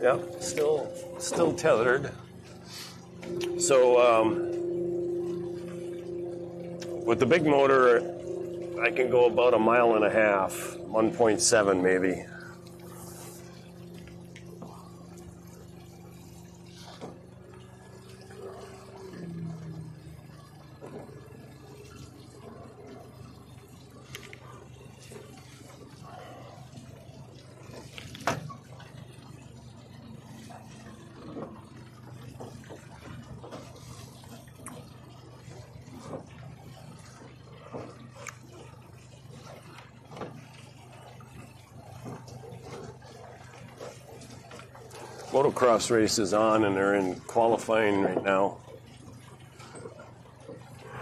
Yep, still tethered. So with the big motor, I can go about 1.5 miles, 1.7 maybe. Motocross race is on, and they're in qualifying right now.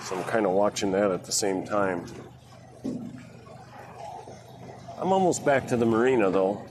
So I'm kind of watching that at the same time. I'm almost back to the marina, though.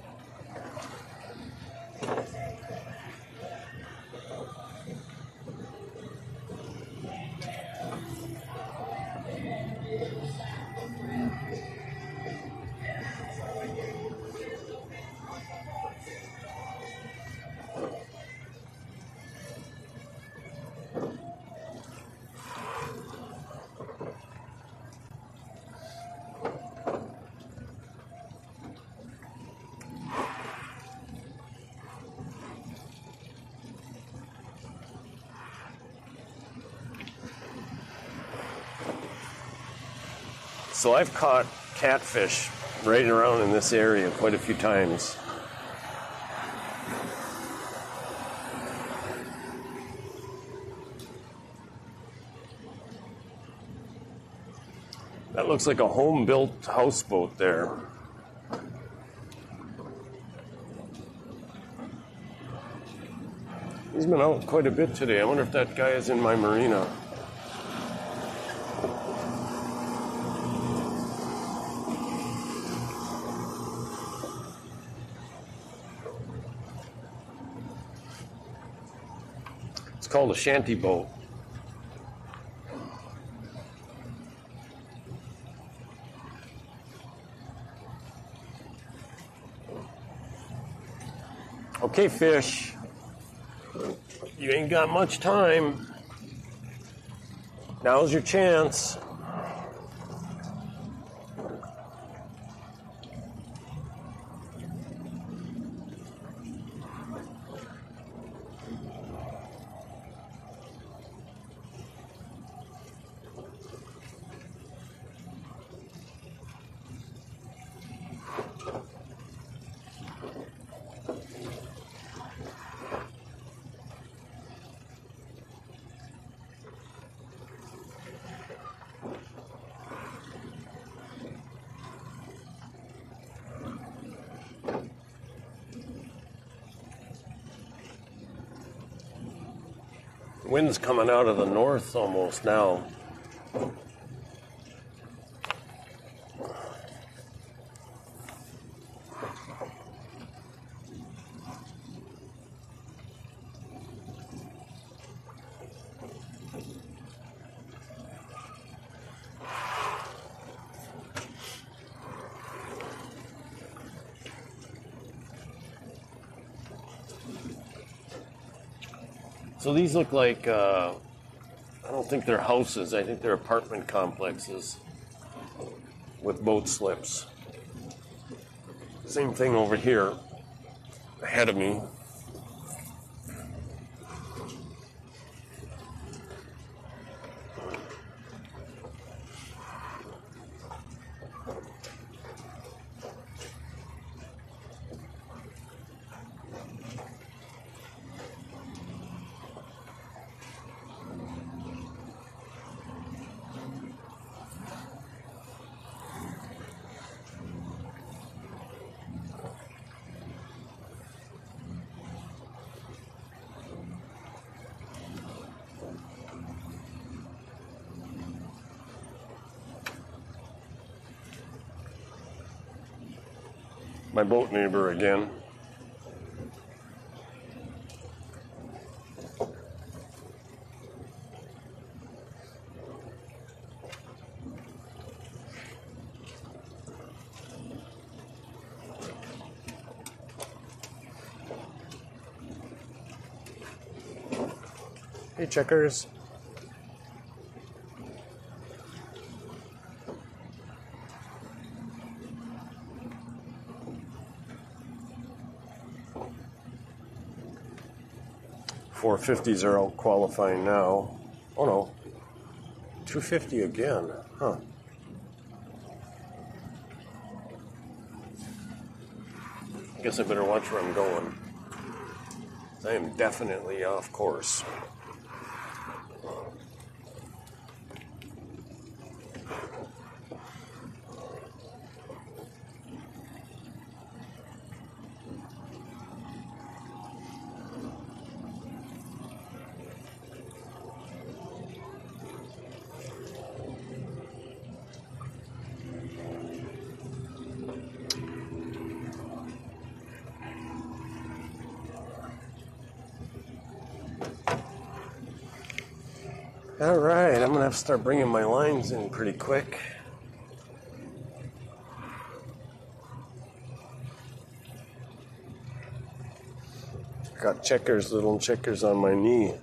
So I've caught catfish right around in this area quite a few times. That looks like a home-built houseboat there. He's been out quite a bit today. I wonder if that guy is in my marina. It's called a shanty boat. Okay, fish. You ain't got much time. Now's your chance. Wind's coming out of the north almost now. So these look like, I don't think they're houses. I think they're apartment complexes with boat slips. Same thing over here ahead of me. My boat neighbor again. Hey, checkers. $450s are out qualifying now. Oh no, $250 again, huh? I guess I better watch where I'm going. I am definitely off course. All right, I'm gonna have to start bringing my lines in pretty quick. Got checkers, little checkers on my knee.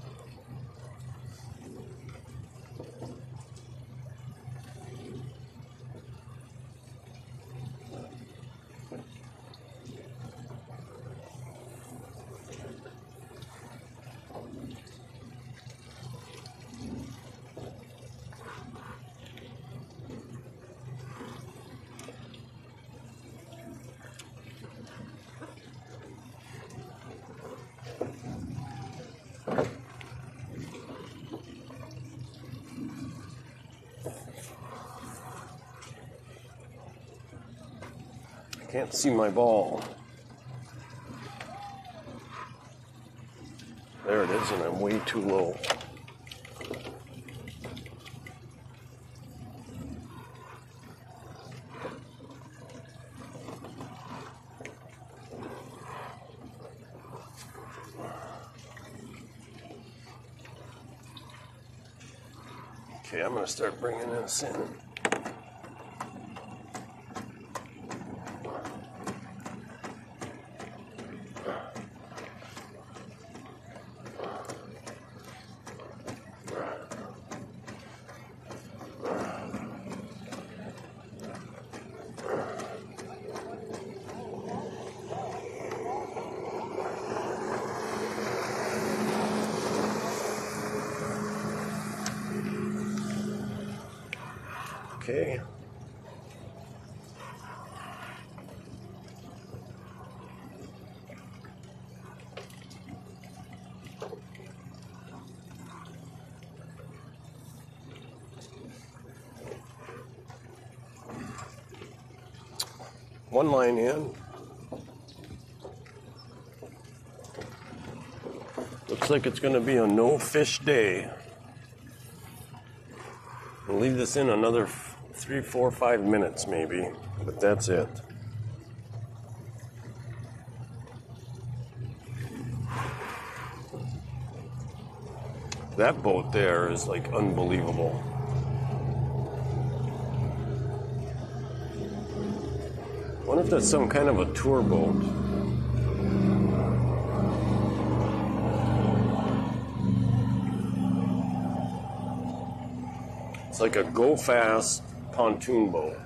Can't see my ball. There it and I'm way too low. Okay, I'm going to start bringing this in. Okay. One line in. Looks like it's going to be a no fish day. We'll leave this in another 3, 4, 5 minutes maybe, but that's it. That boat there is like unbelievable. I wonder if that's some kind of a tour boat. It's like a go-fast pontoon boat.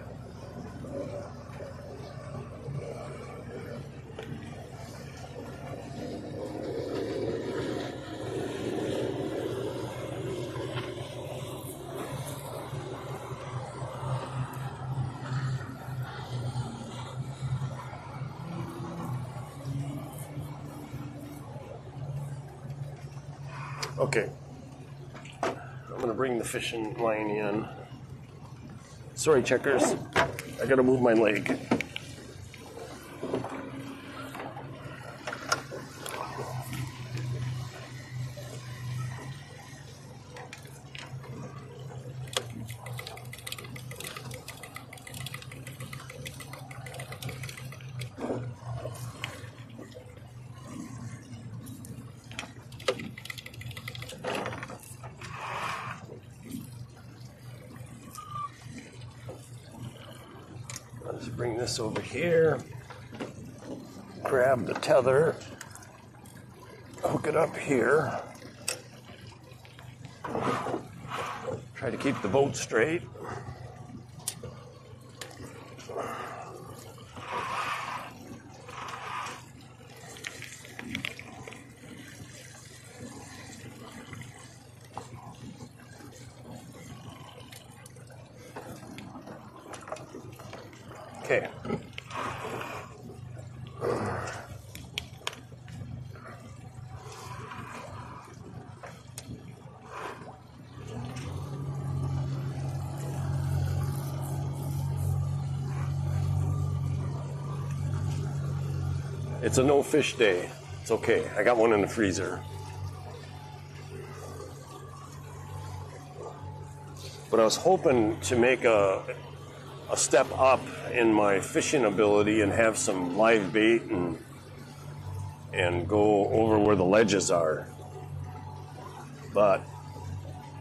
Okay, I'm going to bring the fishing line in. Sorry, checkers, I got to move my leg. Let's bring this over here, grab the tether, hook it up here, try to keep the boat straight. Okay. It's a no fish day. It's okay. I got one in the freezer. But I was hoping to make a step up in my fishing ability and have some live bait and go over where the ledges are. But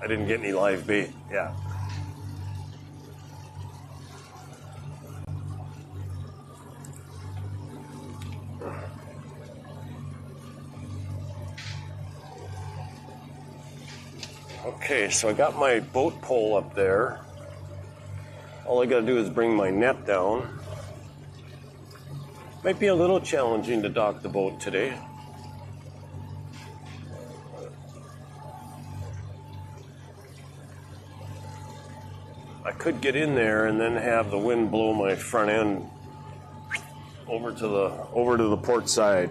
I didn't get any live bait. Yeah. Okay, so I got my boat pole up there. All I gotta do is bring my net down. Might be a little challenging to dock the boat today. I could get in there and then have the wind blow my front end over to the port side.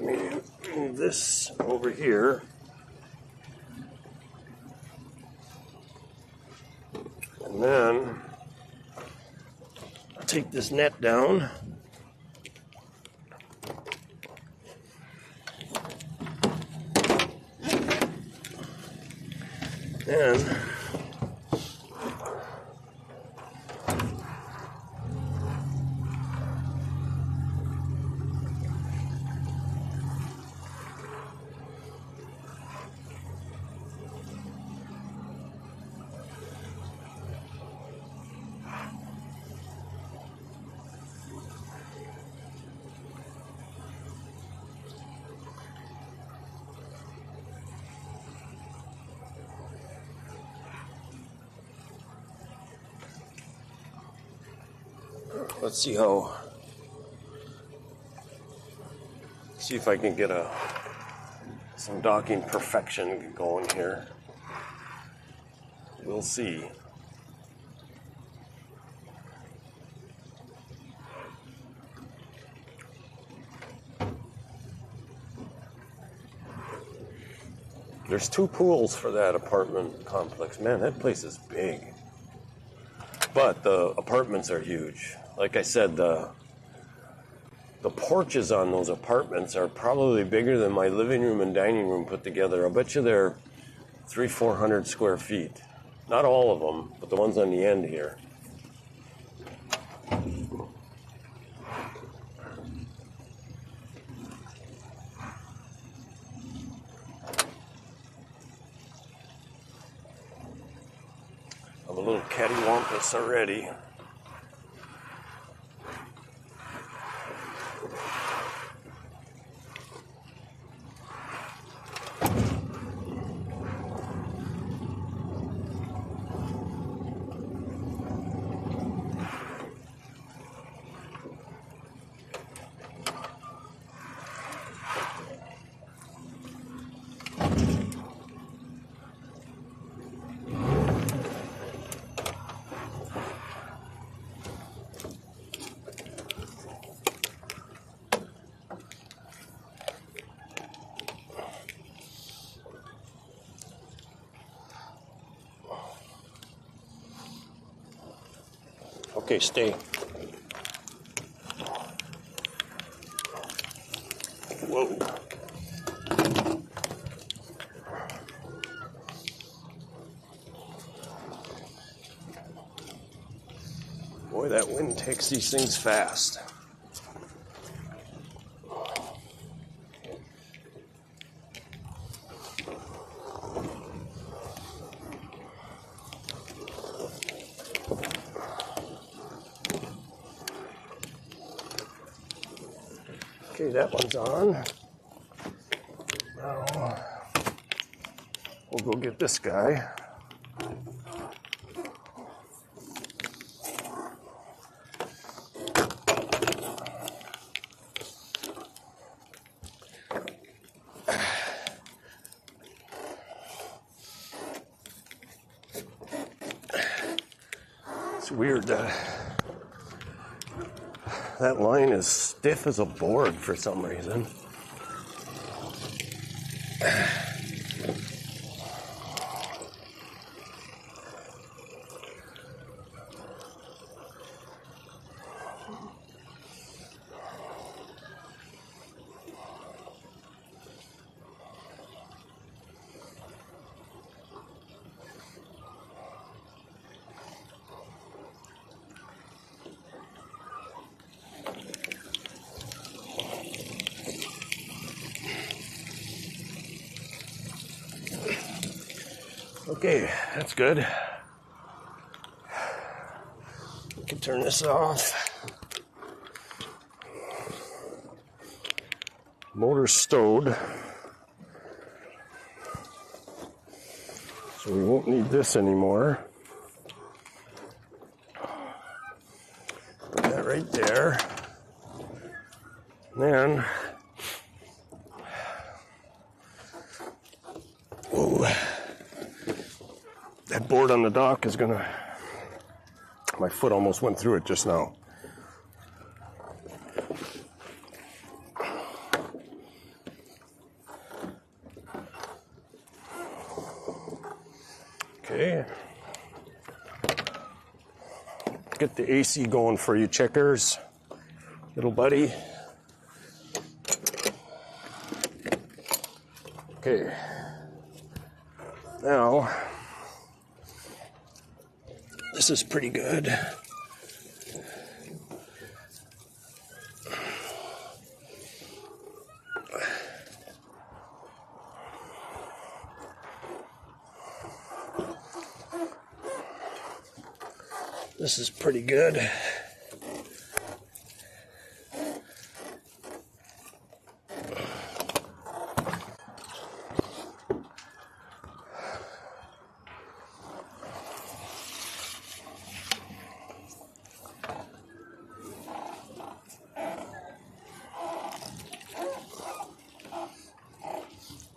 me move this over here. And then take this net down. And let's see if I can get some docking perfection going here. We'll see. There's 2 pools for that apartment complex. Man, that place is big. But the apartments are huge. Like I said, the porches on those apartments are probably bigger than my living room and dining room put together. I'll bet you they're 300-400 square feet. Not all of them, but the ones on the end here. I'm a little cattywampus already. Okay, stay. Whoa. Boy, that wind takes these things fast. Okay, that one's on. Now, we'll go get this guy. It's weird that line is stiff as a board for some reason. Okay, that's good. We can turn this off. Motor's stowed. So we won't need this anymore. Put that right there. And then, that board on the dock is gonna, my foot almost went through it just now. get the AC going for you, checkers, little buddy. Okay, now this is pretty good. This is pretty good.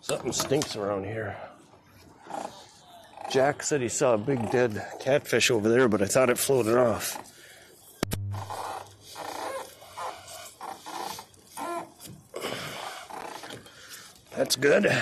Something stinks around here. Jack said he saw a big dead catfish over there, but I thought it floated off. That's good.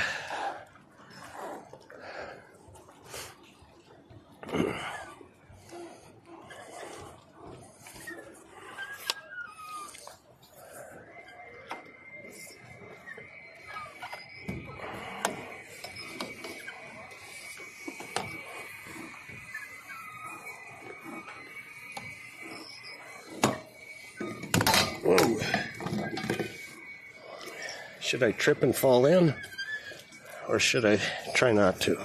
Whoa. Should I trip and fall in? Or should I try not to?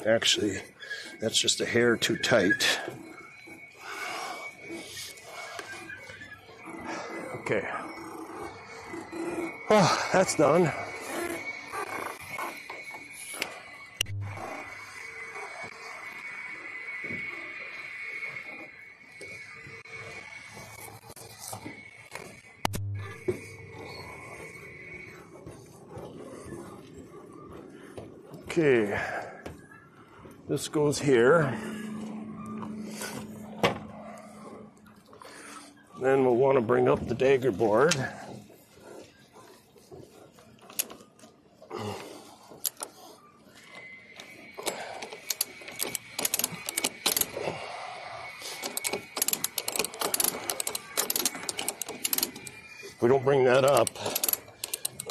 Actually, that's just a hair too tight. Okay. Oh, that's done. Okay, this goes here. Then we'll want to bring up the dagger board. If we don't bring that up,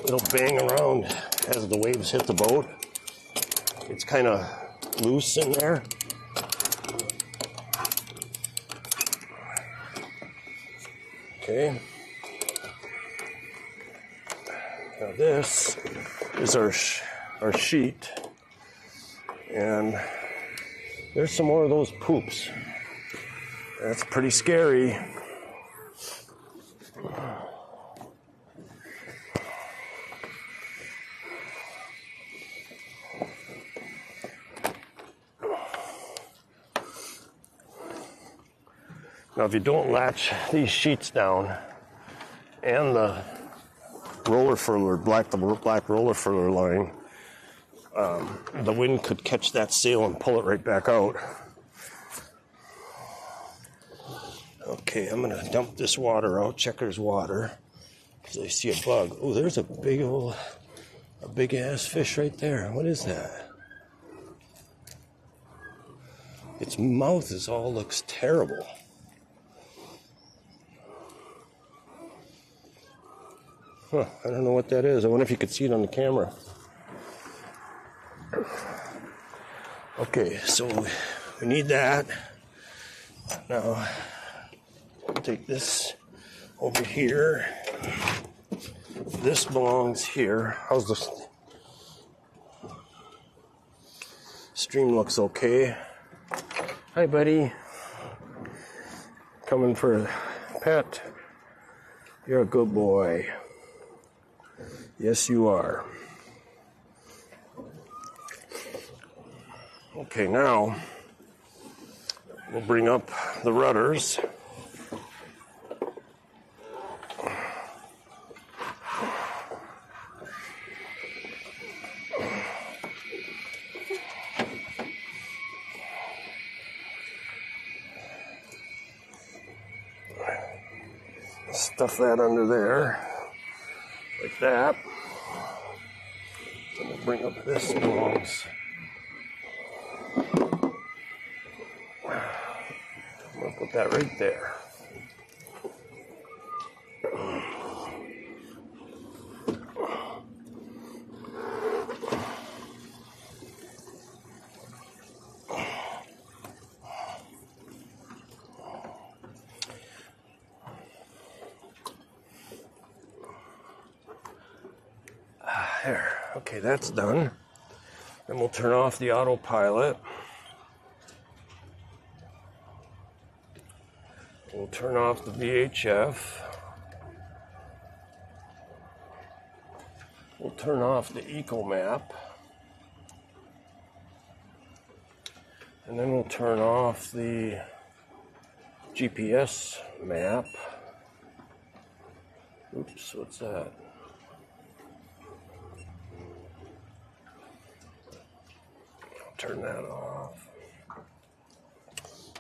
it'll bang around as the waves hit the boat. It's kind of loose in there. Okay. Now this is our sheet, and there's some more of those poops. That's pretty scary. Now, if you don't latch these sheets down and the roller furler, the black roller furler line, the wind could catch that sail and pull it right back out. Okay, I'm gonna dump this water out, Checker's water, because I see a bug. Oh, there's a big ass fish right there. What is that? Its mouth looks terrible. Huh, I don't know what that is. I wonder if you could see it on the camera. Okay, so we need that. Now, we'll take this over here. This belongs here. How's the stream? Looks okay. Hi, buddy. Coming for a pet. You're a good boy. Yes, you are. Okay, now we'll bring up the rudders. Stuff that under there. Like that. And we'll bring up this belongs that right there. There. Okay, that's done. Then we'll turn off the autopilot. We'll turn off the VHF. We'll turn off the eco map. And then we'll turn off the GPS map. Oops, what's that? Turn that off.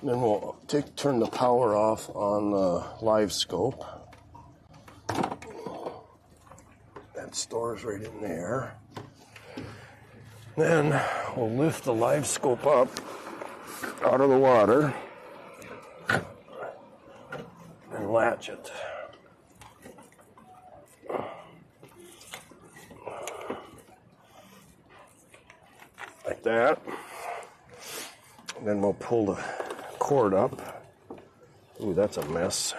And then we'll turn the power off on the live scope. That stores right in there. Then we'll lift the live scope up out of the water and latch it. Like that. And then we'll pull the cord up. Ooh, that's a mess.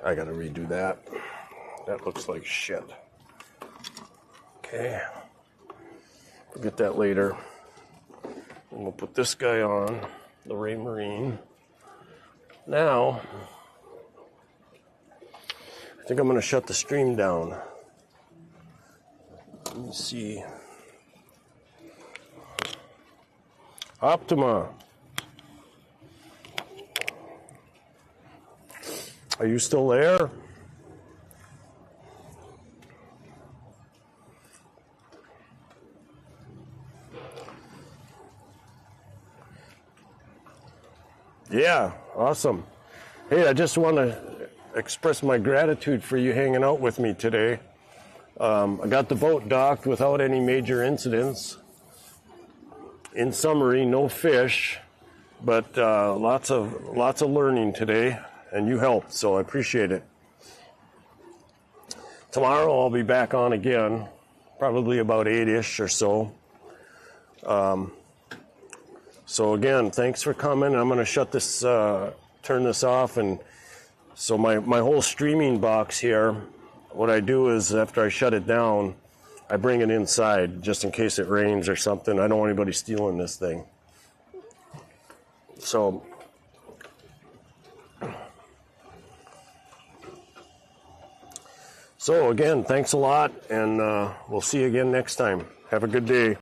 I gotta redo that. That looks like shit. Okay. We'll get that later. And we'll put this guy on, the Ray Marine. Now, I think I'm gonna shut the stream down. Let me see. Optima. Are you still there? Yeah, awesome. Hey, I just want to express my gratitude for you hanging out with me today. I got the boat docked without any major incidents. In summary, no fish, but lots of learning today, and you helped, so I appreciate it. Tomorrow I'll be back on again, probably about 8-ish or so. So again, thanks for coming. I'm going to shut this, turn this off, and so my whole streaming box here. What I do is after I shut it down, I bring it inside just in case it rains or something. I don't want anybody stealing this thing. So again, thanks a lot, and we'll see you again next time. Have a good day.